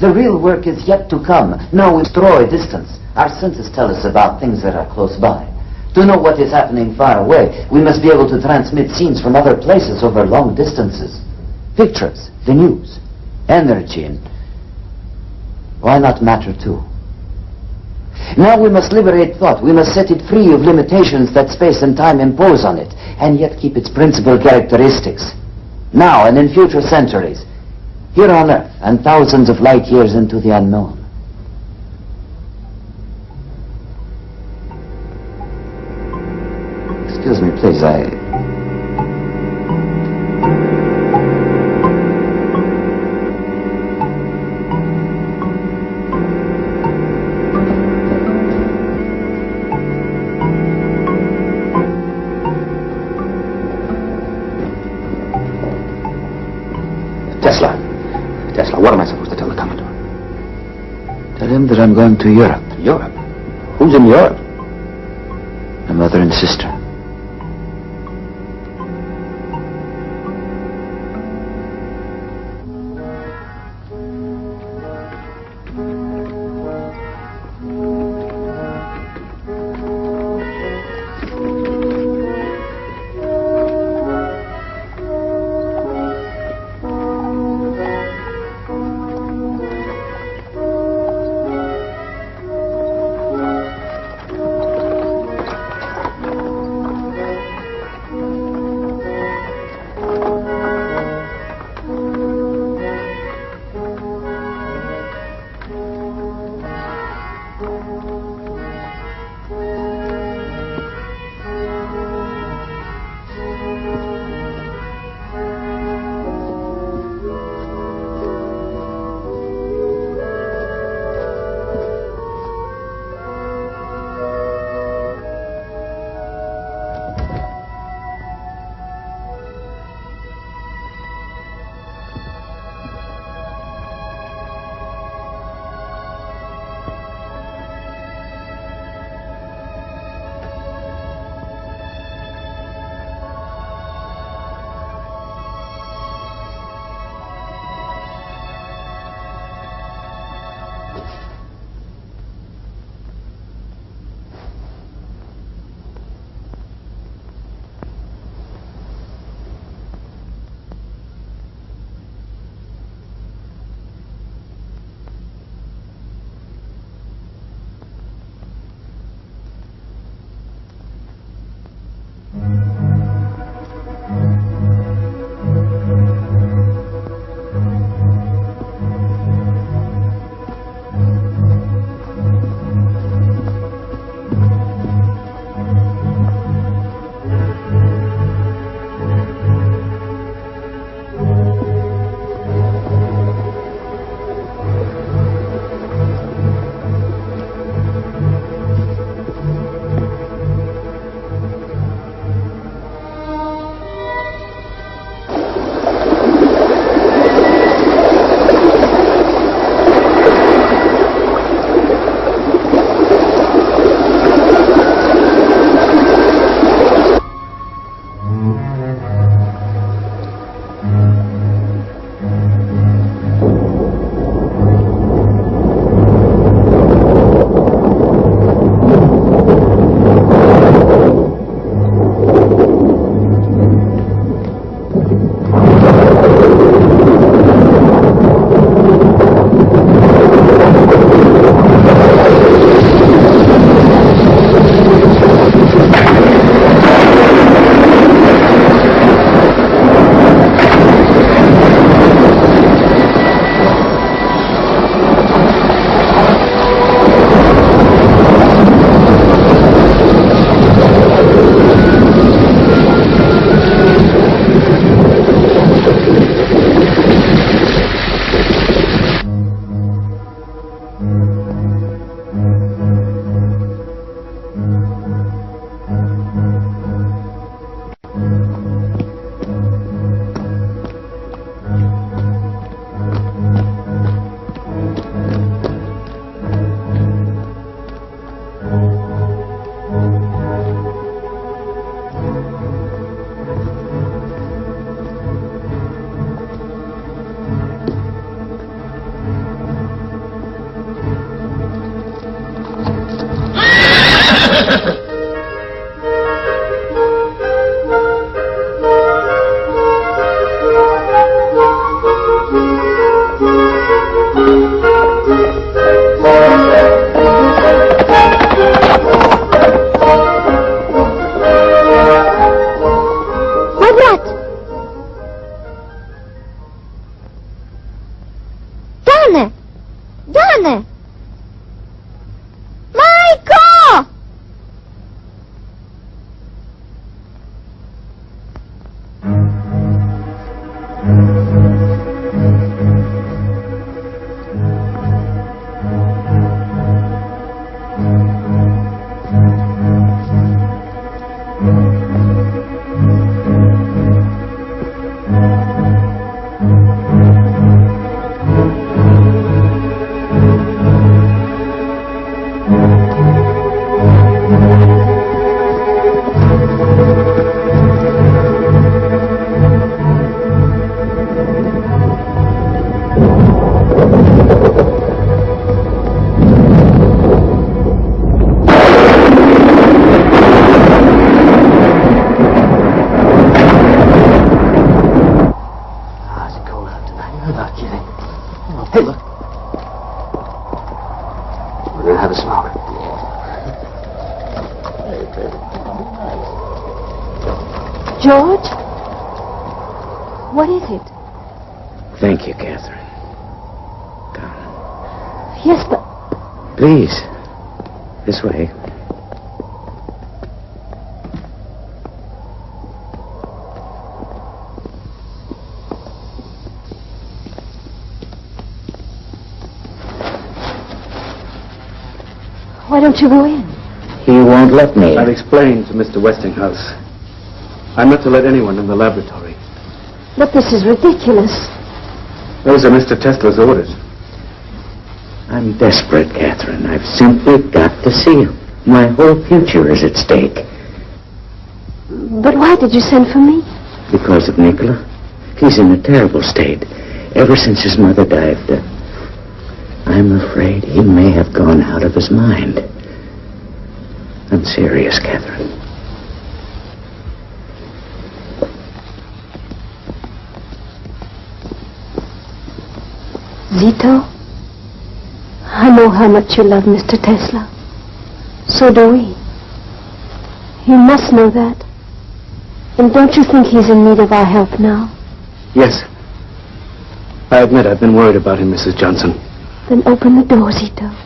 The real work is yet to come. Now we destroy distance. Our senses tell us about things that are close by. To know what is happening far away, we must be able to transmit scenes from other places over long distances. Pictures, the news, energy, and why not matter too? Now we must liberate thought. We must set it free of limitations that space and time impose on it, and yet keep its principal characteristics. Now and in future centuries, here on Earth and thousands of light years into the unknown. Excuse me, please, Tesla, what am I supposed to tell the Commodore? Tell him that I'm going to Europe. Europe? Who's in Europe? My mother and sister. What is it? Thank you, Catherine. Yes, but... Please. This way. Why don't you go in? He won't let me. I've explained to Mr. Westinghouse. I'm not to let anyone in the laboratory. But this is ridiculous. Those are Mr. Tesla's orders. I'm desperate, Catherine. I've simply got to see him. My whole future is at stake. But why did you send for me? Because of Nikola. He's in a terrible state. Ever since his mother died, I'm afraid he may have gone out of his mind. I'm serious, Catherine. Zito, I know how much you love Mr. Tesla. So do we. You must know that. And don't you think he's in need of our help now? Yes. I admit I've been worried about him, Mrs. Johnson. Then open the door, Zito.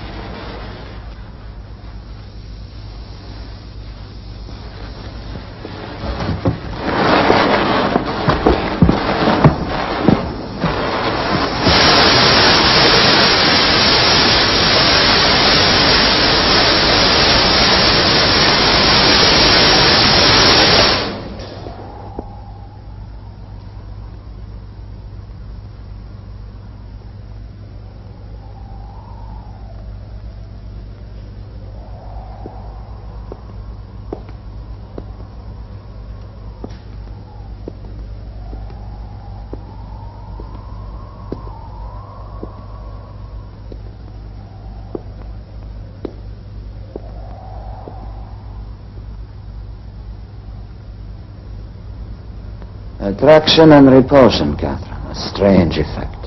Attraction and repulsion, Catherine. A strange effect.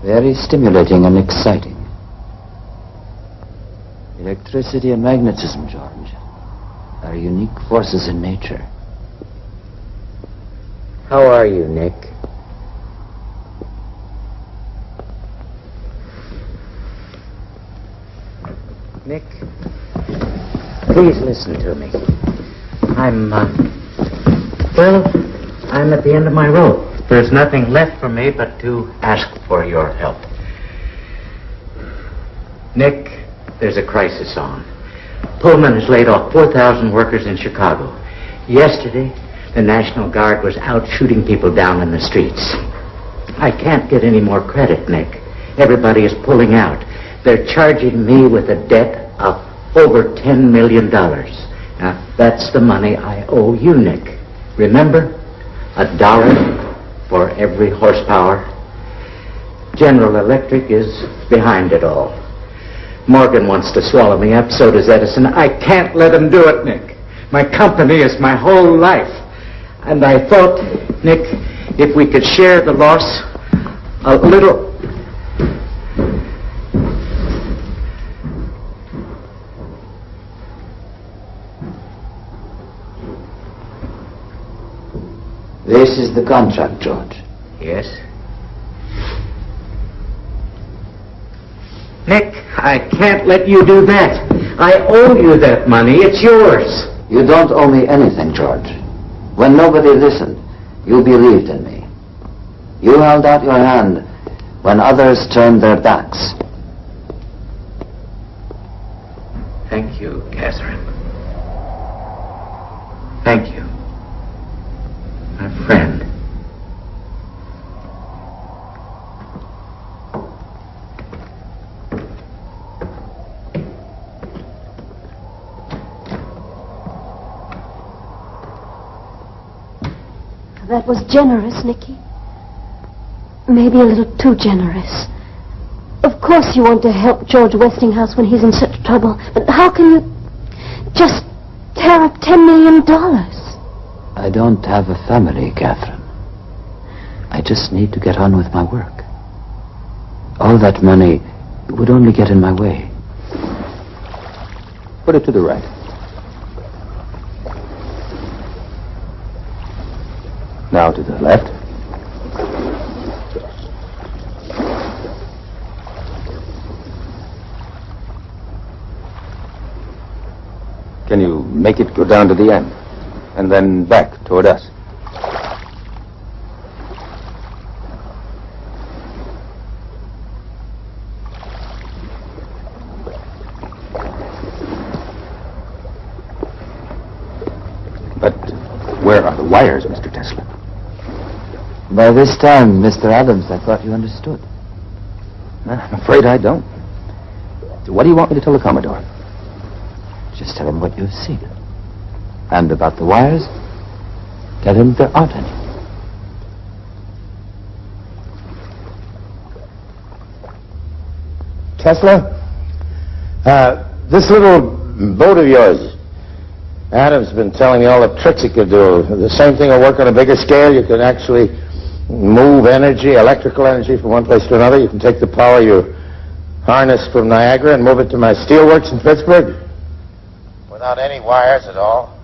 Very stimulating and exciting. Electricity and magnetism, George, are unique forces in nature. How are you, Nick? Nick, please listen to me. I'm at the end of my rope. There's nothing left for me but to ask for your help. Nick, there's a crisis on. Pullman has laid off 4,000 workers in Chicago. Yesterday, the National Guard was out shooting people down in the streets. I can't get any more credit, Nick. Everybody is pulling out. They're charging me with a debt of over $10 million. Now, that's the money I owe you, Nick. Remember? $1 for every horsepower. General Electric is behind it all. Morgan wants to swallow me up, so does Edison. I can't let him do it, Nick. My company is my whole life. And I thought, Nick, if we could share the loss a little... This is the contract, George. Yes? Nick, I can't let you do that. I owe you that money. It's yours. You don't owe me anything, George. When nobody listened, you believed in me. You held out your hand when others turned their backs. Thank you, Catherine. Thank you. My friend. That was generous, Nicky. Maybe a little too generous. Of course you want to help George Westinghouse when he's in such trouble, but how can you just tear up $10 million? I don't have a family, Catherine. I just need to get on with my work. All that money would only get in my way. Put it to the right. Now to the left. make it go down to the end, and then back toward us. But where are the wires, Mr. Tesla? By this time, Mr. Adams, I thought you understood. I'm afraid I don't. What do you want me to tell the Commodore? Just tell him what you've seen. And about the wires, tell him there aren't any. Tesla? This little boat of yours, Adam's been telling me all the tricks it could do. The same thing will work on a bigger scale. You can actually move energy, electrical energy, from one place to another. You can take the power you harness from Niagara and move it to my steelworks in Pittsburgh. Without any wires at all.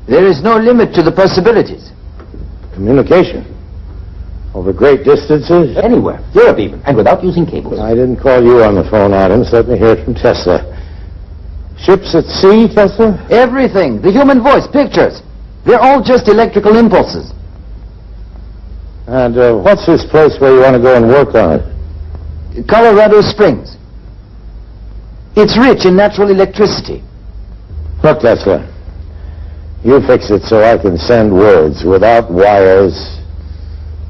There is no limit to the possibilities. Communication. Over great distances. Anywhere. Europe even. And without using cables. I didn't call you on the phone, Adams. Let me hear it from Tesla. Ships at sea, Tesla? Everything. The human voice, pictures. They're all just electrical impulses. And what's this place where you want to go and work on it? Colorado Springs. It's rich in natural electricity. Look, Tesla, you fix it so I can send words without wires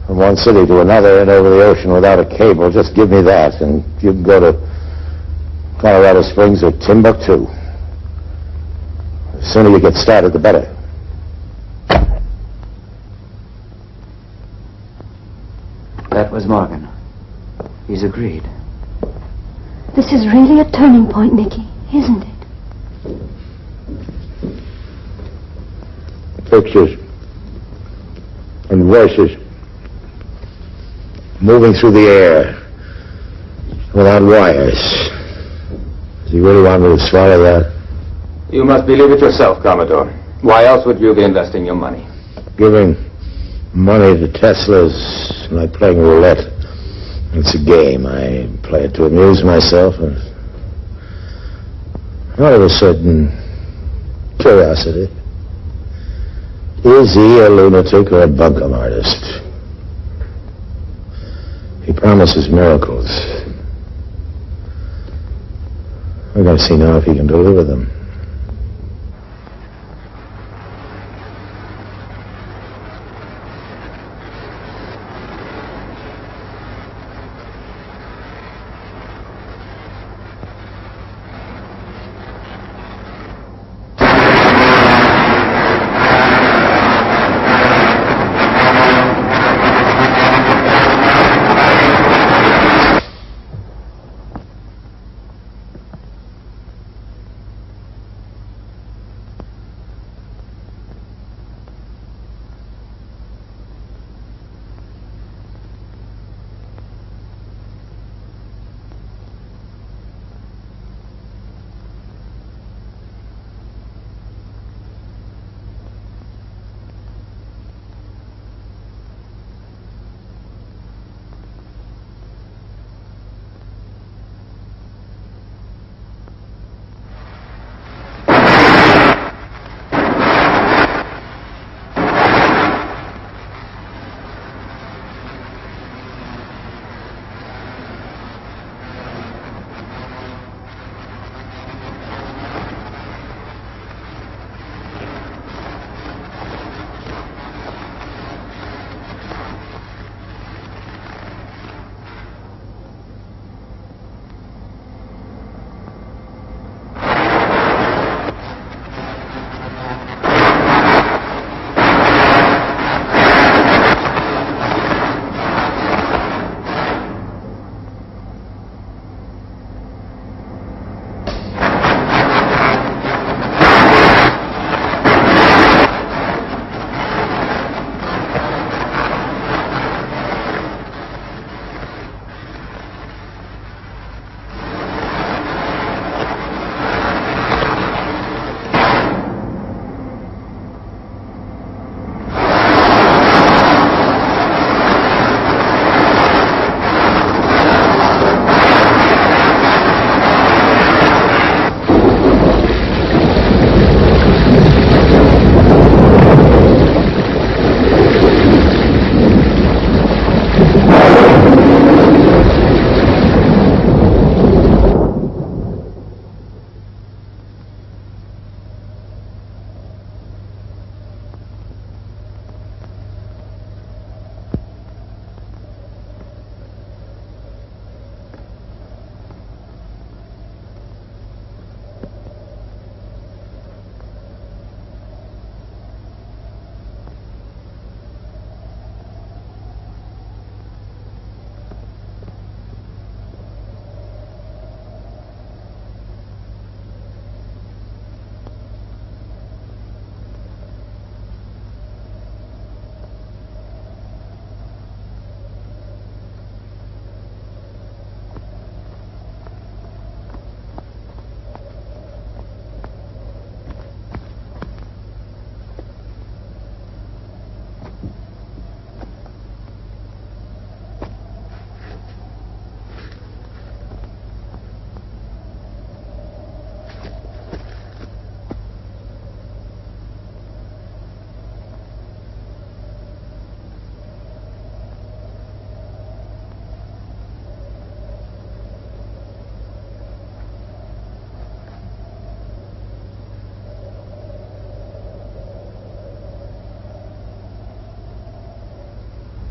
from one city to another and over the ocean without a cable. Just give me that, and you can go to Colorado Springs or Timbuktu. The sooner you get started, the better. That was Morgan. He's agreed. This is really a turning point, Nicky, isn't it? Pictures and voices moving through the air without wires. Does he really want me to swallow that? You must believe it yourself, Commodore. Why else would you be investing your money? Giving money to Teslas like playing roulette. It's a game. I play it to amuse myself and out of a certain curiosity. Is he a lunatic or a bunkum artist? He promises miracles. We're going to see now if he can deliver them.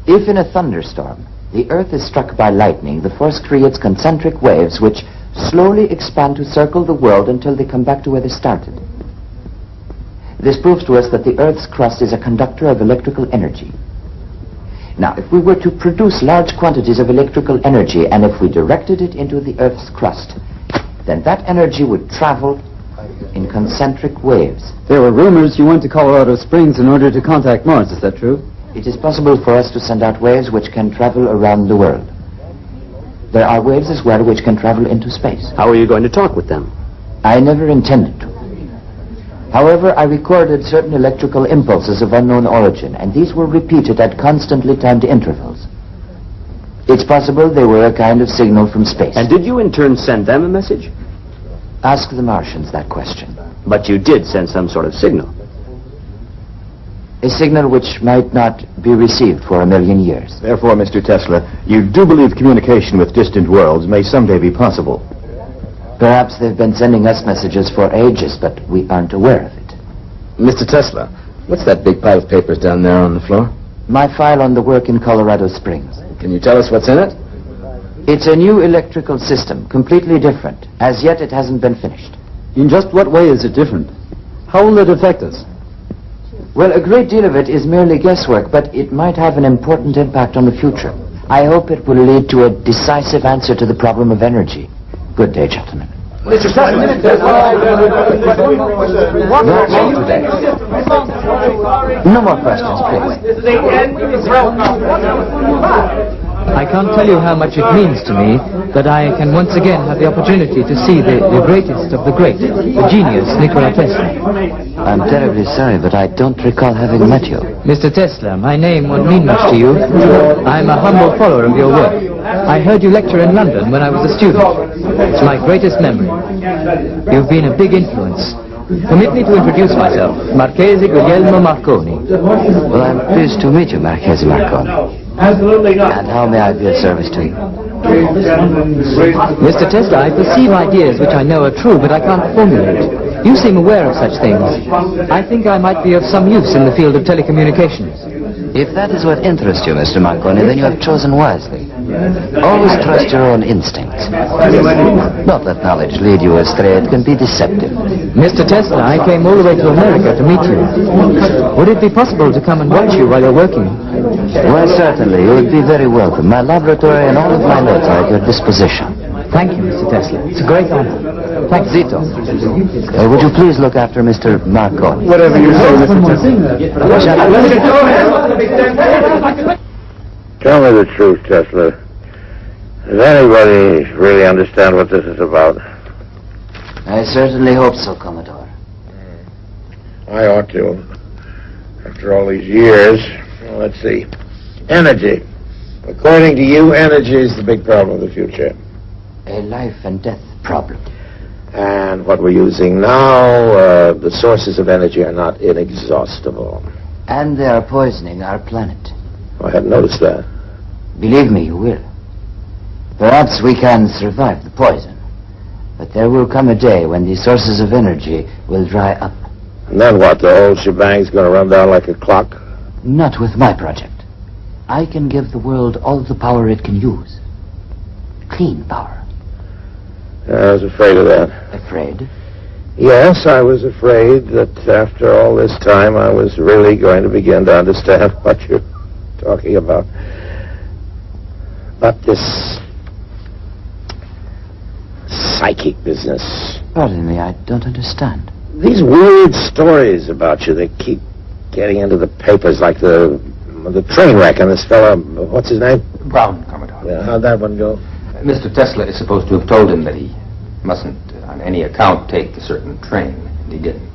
If in a thunderstorm the Earth is struck by lightning, the force creates concentric waves which slowly expand to circle the world until they come back to where they started. This proves to us that the Earth's crust is a conductor of electrical energy. Now, if we were to produce large quantities of electrical energy, and if we directed it into the Earth's crust, then that energy would travel in concentric waves. There were rumors you went to Colorado Springs in order to contact Mars. Is that true? It is possible for us to send out waves which can travel around the world. There are waves as well which can travel into space. How are you going to talk with them? I never intended to. However, I recorded certain electrical impulses of unknown origin, and these were repeated at constantly timed intervals. It's possible they were a kind of signal from space. And did you in turn send them a message? Ask the Martians that question. But you did send some sort of signal. A signal which might not be received for 1,000,000 years. Therefore, Mr. Tesla, you do believe communication with distant worlds may someday be possible. Perhaps they've been sending us messages for ages, but we aren't aware of it. Mr. Tesla, what's that big pile of papers down there on the floor? My file on the work in Colorado Springs. Can you tell us what's in it? It's a new electrical system, completely different. As yet, it hasn't been finished. In just what way is it different? How will it affect us? Well, a great deal of it is merely guesswork, but it might have an important impact on the future. I hope it will lead to a decisive answer to the problem of energy. Good day, gentlemen. Mr. Tesla! No more questions, please. I can't tell you how much it means to me that I can once again have the opportunity to see the greatest of the great, the genius, Nikola Tesla. I'm terribly sorry, but I don't recall having met you. Mr. Tesla, my name won't mean much to you. I'm a humble follower of your work. I heard you lecture in London when I was a student. It's my greatest memory. You've been a big influence. Permit me to introduce myself, Marchese Guglielmo Marconi. Well, I'm pleased to meet you, Marchese Marconi. Absolutely not. And how may I be of service to you? Mr. Tesla, I perceive ideas which I know are true, but I can't formulate. You seem aware of such things. I think I might be of some use in the field of telecommunications. If that is what interests you, Mr. Marconi, then you have chosen wisely. Always trust your own instincts. Don't let knowledge lead you astray. It can be deceptive. Mr. Tesla, I came all the way to America to meet you. Would it be possible to come and watch you while you're working? Well, certainly. You would be very welcome. My laboratory and all of my notes are at your disposition. Thank you, Mr. Tesla. It's a great honor. Thanks. Zito, would you please look after Mr. Marconi? Whatever you say, Mr. Tesla. Tell me the truth, Tesla. Does anybody really understand what this is about? I certainly hope so, Commodore. I ought to. After all these years. Well, let's see. Energy. According to you, energy is the big problem of the future. A life and death problem. And what we're using now, the sources of energy are not inexhaustible. And they are poisoning our planet. I hadn't noticed that. Believe me, you will. Perhaps we can survive the poison. But there will come a day when these sources of energy will dry up. And then what? The whole shebang's going to run down like a clock? Not with my project. I can give the world all the power it can use. Clean power. I was afraid of that. Afraid? Yes, I was afraid that after all this time I was really going to begin to understand what you're talking about. But this psychic business. Pardon me, I don't understand. These weird stories about you that keep getting into the papers, like the train wreck and this fella, what's his name? Brown, Commodore. Yeah, how'd that one go? Mr. Tesla is supposed to have told him that he mustn't, on any account, take the certain train, and he didn't.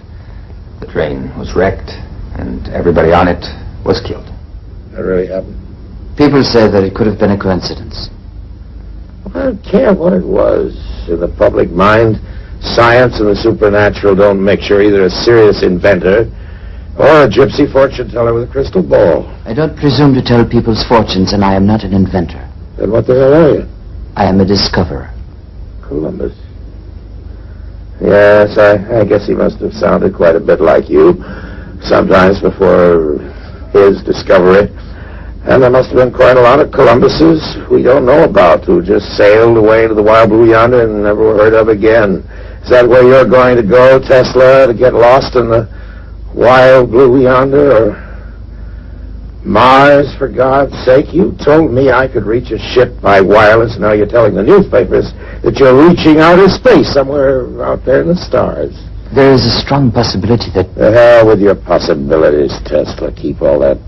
The train was wrecked, and everybody on it was killed. That really happened? People say that it could have been a coincidence. I don't care what it was. In the public mind, science and the supernatural don't mixture. Either a serious inventor or a gypsy fortune teller with a crystal ball. I don't presume to tell people's fortunes, and I am not an inventor. Then what the hell are you? I am a discoverer. Columbus. Yes, I guess he must have sounded quite a bit like you sometimes before his discovery. And there must have been quite a lot of Columbuses we don't know about who just sailed away to the wild blue yonder and never were heard of again. Is that where you're going to go, Tesla, to get lost in the wild blue yonder? Or Mars, for God's sake? You told me I could reach a ship by wireless. Now you're telling the newspapers that you're reaching outer space somewhere out there in the stars. There is a strong possibility that... The hell with your possibilities, Tesla. Keep all that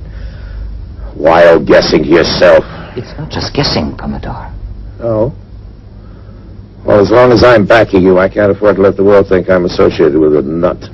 wild guessing to yourself. It's not just guessing, Commodore. Oh? Well, as long as I'm backing you, I can't afford to let the world think I'm associated with a nut.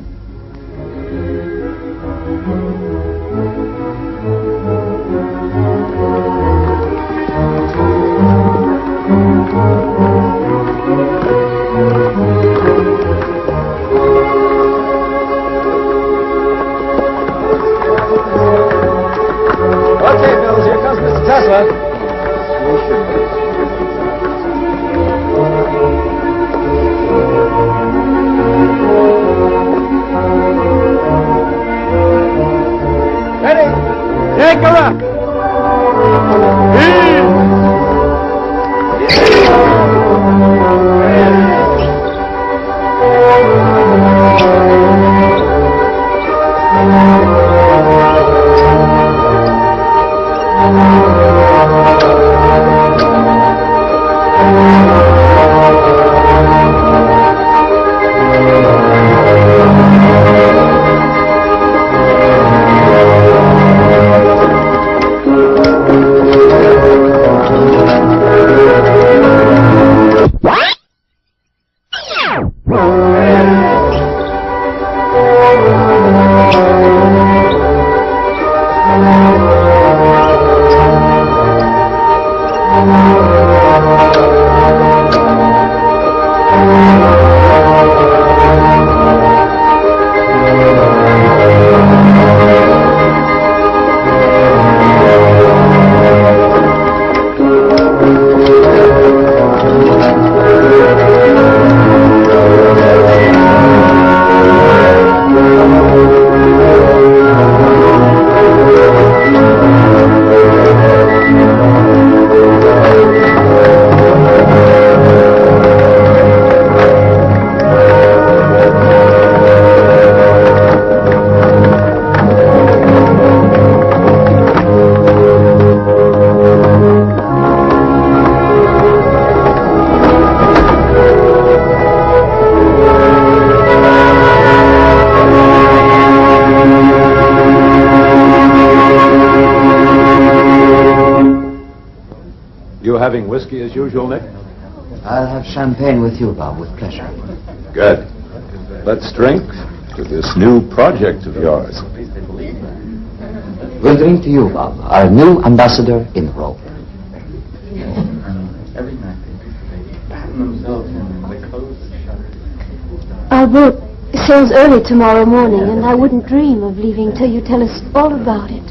Okay, Bills, here comes Mr. Tesla. Ready? Nikola! Having whiskey as usual, Nick? I'll have champagne with you, Bob, with pleasure. Good. Let's drink to this new project of yours. We'll drink to you, Bob, our new ambassador in Rome. Our boat sails early tomorrow morning, and I wouldn't dream of leaving till you tell us all about it.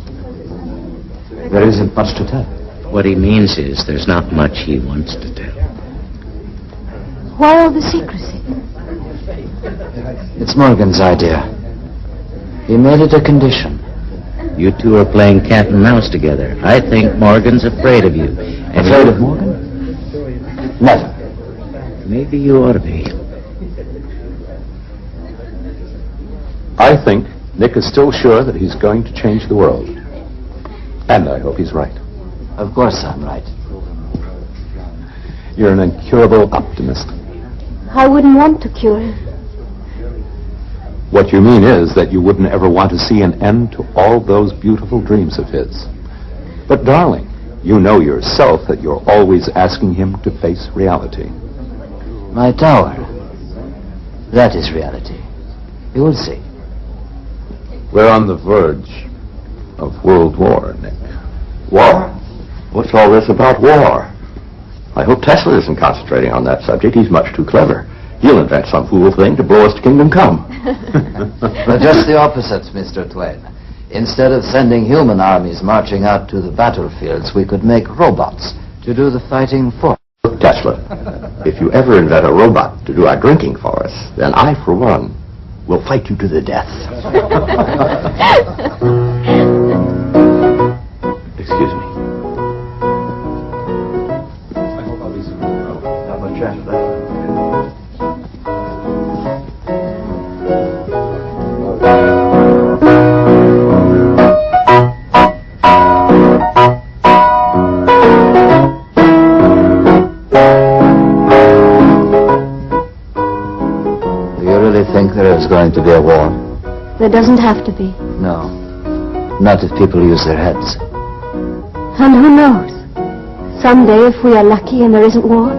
There isn't much to tell. What he means is there's not much he wants to tell. Why all the secrecy? It's Morgan's idea. He made it a condition. You two are playing cat and mouse together. I think Morgan's afraid of you. And Afraid of Morgan? Never. Maybe you ought to be. I think Nick is still sure that he's going to change the world. And I hope he's right. Of course I'm right. You're an incurable optimist. I wouldn't want to cure him. What you mean is that you wouldn't ever want to see an end to all those beautiful dreams of his. But darling, you know yourself that you're always asking him to face reality. My tower. That is reality. You will see. We're on the verge of World War, Nick. War? What's all this about war? I hope Tesla isn't concentrating on that subject. He's much too clever. He'll invent some fool thing to blow us to kingdom come. But just the opposite, Mr. Twain. Instead of sending human armies marching out to the battlefields, we could make robots to do the fighting for us. Look, Tesla, if you ever invent a robot to do our drinking for us, then I, for one, will fight you to the death. Excuse excuse me. I hope I'll be soon. Not much after that. Think there is going to be a war? There doesn't have to be. No. Not if people use their heads. And who knows? Someday, if we are lucky and there isn't war,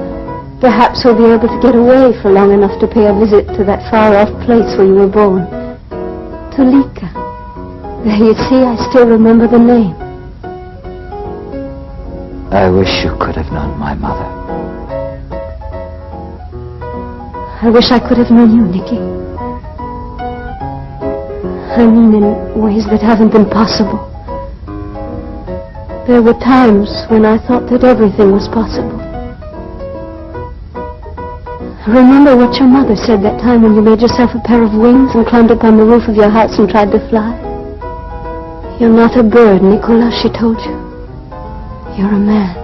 perhaps we'll be able to get away for long enough to pay a visit to that far-off place where you were born. Tolika. There, you see, I still remember the name. I wish you could have known my mother. I wish I could have known you, Nicky. I mean in ways that haven't been possible. There were times when I thought that everything was possible. Remember what your mother said that time when you made yourself a pair of wings and climbed up on the roof of your house and tried to fly? You're not a bird, Nikola, she told you. You're a man.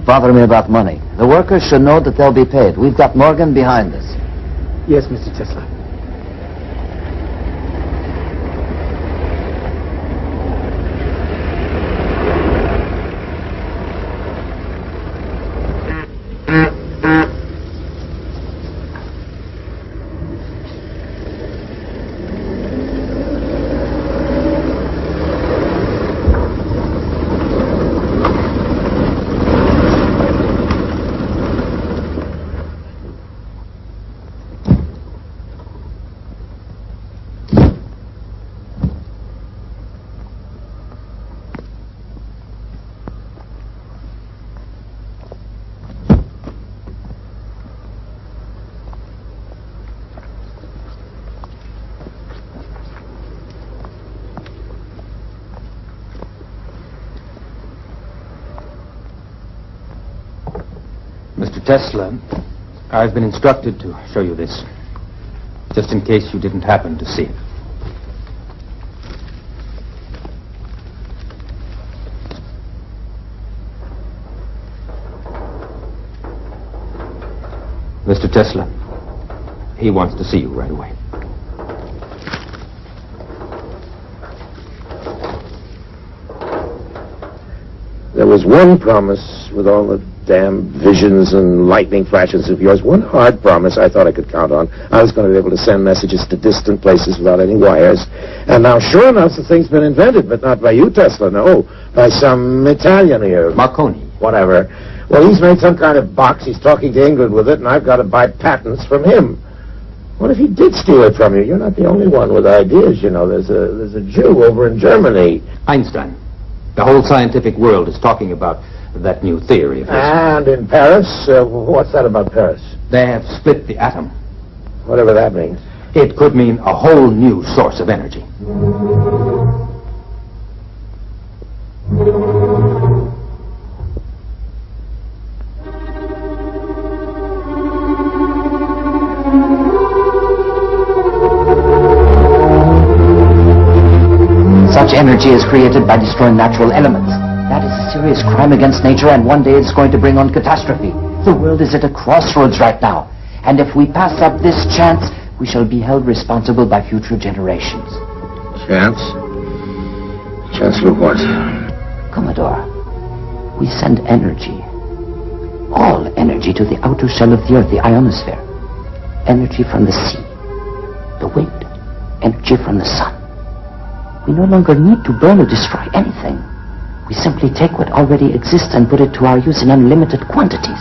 Bother me about money. The workers should know that they'll be paid. We've got Morgan behind us. Yes, Mr. TESLE. Mr. TESLE, I've been instructed to show you this, just in case you didn't happen to see it. Mr. TESLE, he wants to see you right away. There was one promise with all the damn visions and lightning flashes of yours, one hard promise I thought I could count on. I was going to be able to send messages to distant places without any wires. And now, sure enough, the thing's been invented, but not by you, TESLE, no, by some Italian here. Marconi. Whatever. Well, he's made some kind of box. He's talking to England with it, and I've got to buy patents from him. What if he did steal it from you? You're not the only one with ideas, you know. There's a Jew over in Germany. Einstein. The whole scientific world is talking about that new theory of his. And in Paris? What's that about Paris? They have split the atom. Whatever that means. It could mean a whole new source of energy. Such energy is created by destroying natural elements. That is a serious crime against nature, and one day it's going to bring on catastrophe. The world is at a crossroads right now, and if we pass up this chance, we shall be held responsible by future generations. Chance? Chance for what? Commodore, we send energy, all energy, to the outer shell of the Earth, the ionosphere. Energy from the sea, the wind, energy from the sun. We no longer need to burn or destroy anything. We simply take what already exists and put it to our use in unlimited quantities.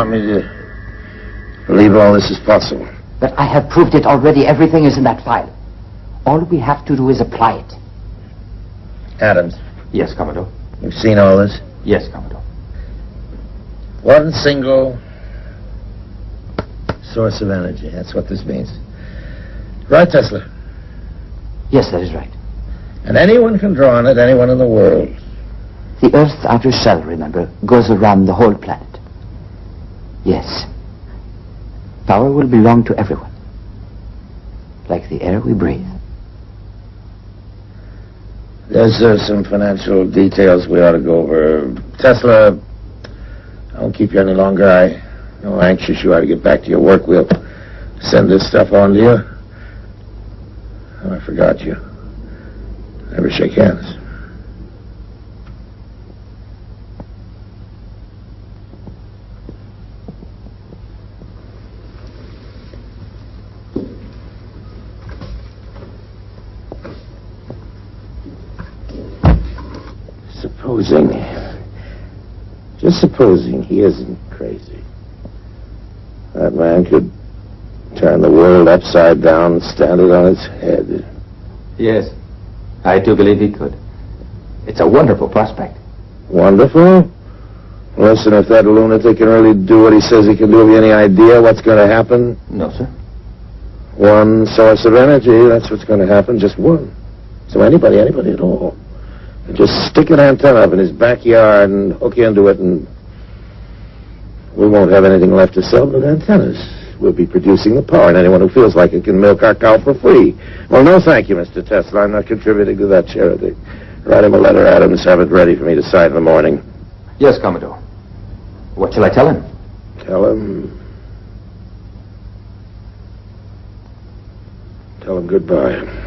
want me to believe all this is possible? But I have proved it already. Everything is in that file. All we have to do is apply it. Adams, Yes, Commodore. you've seen all this? Yes, Commodore. One single source of energy. That's what this means. Right, Tesla? Yes, that is right. And anyone can draw on it, anyone in the world. The Earth's outer shell, remember, goes around the whole planet. Yes. Power will belong to everyone. Like the air we breathe. There's some financial details we ought to go over. Tesla, I won't keep you any longer. I know how anxious you are to get back to your work. We'll send this stuff on to you. Oh, I forgot you. Never shake hands. Supposing he isn't crazy. That man could turn the world upside down and stand it on its head. Yes, I do believe he could. It's a wonderful prospect. Wonderful? Listen, if that lunatic can really do what he says he can do, have you any idea what's going to happen? No, sir. One source of energy, that's what's going to happen, just one. So anybody at all. And just stick an antenna up in his backyard and hook into it, and we won't have anything left to sell but antennas. We'll be producing the power, and anyone who feels like it can milk our cow for free. Well, no thank you, Mr. Tesla. I'm not contributing to that charity. Write him a letter, Adams. Have it ready for me to sign in the morning. Yes, Commodore. What shall I tell him? Tell him goodbye.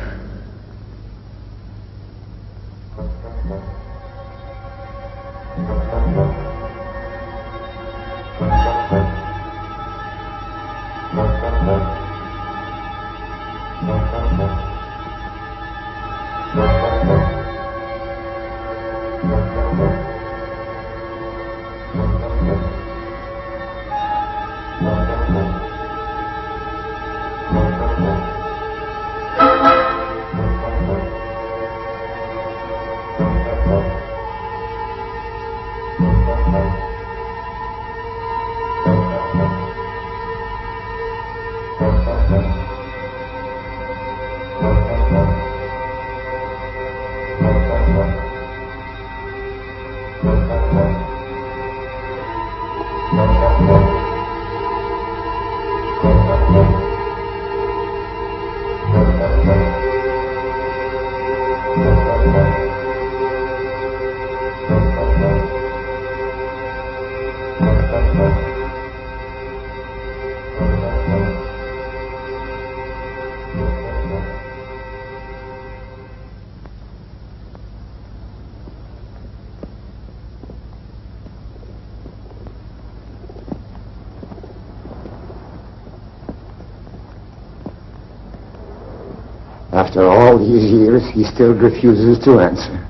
After all these years, he still refuses to answer.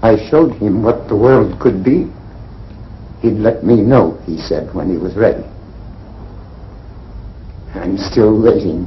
I showed him what the world could be. He'd let me know, he said, when he was ready. I'm still waiting.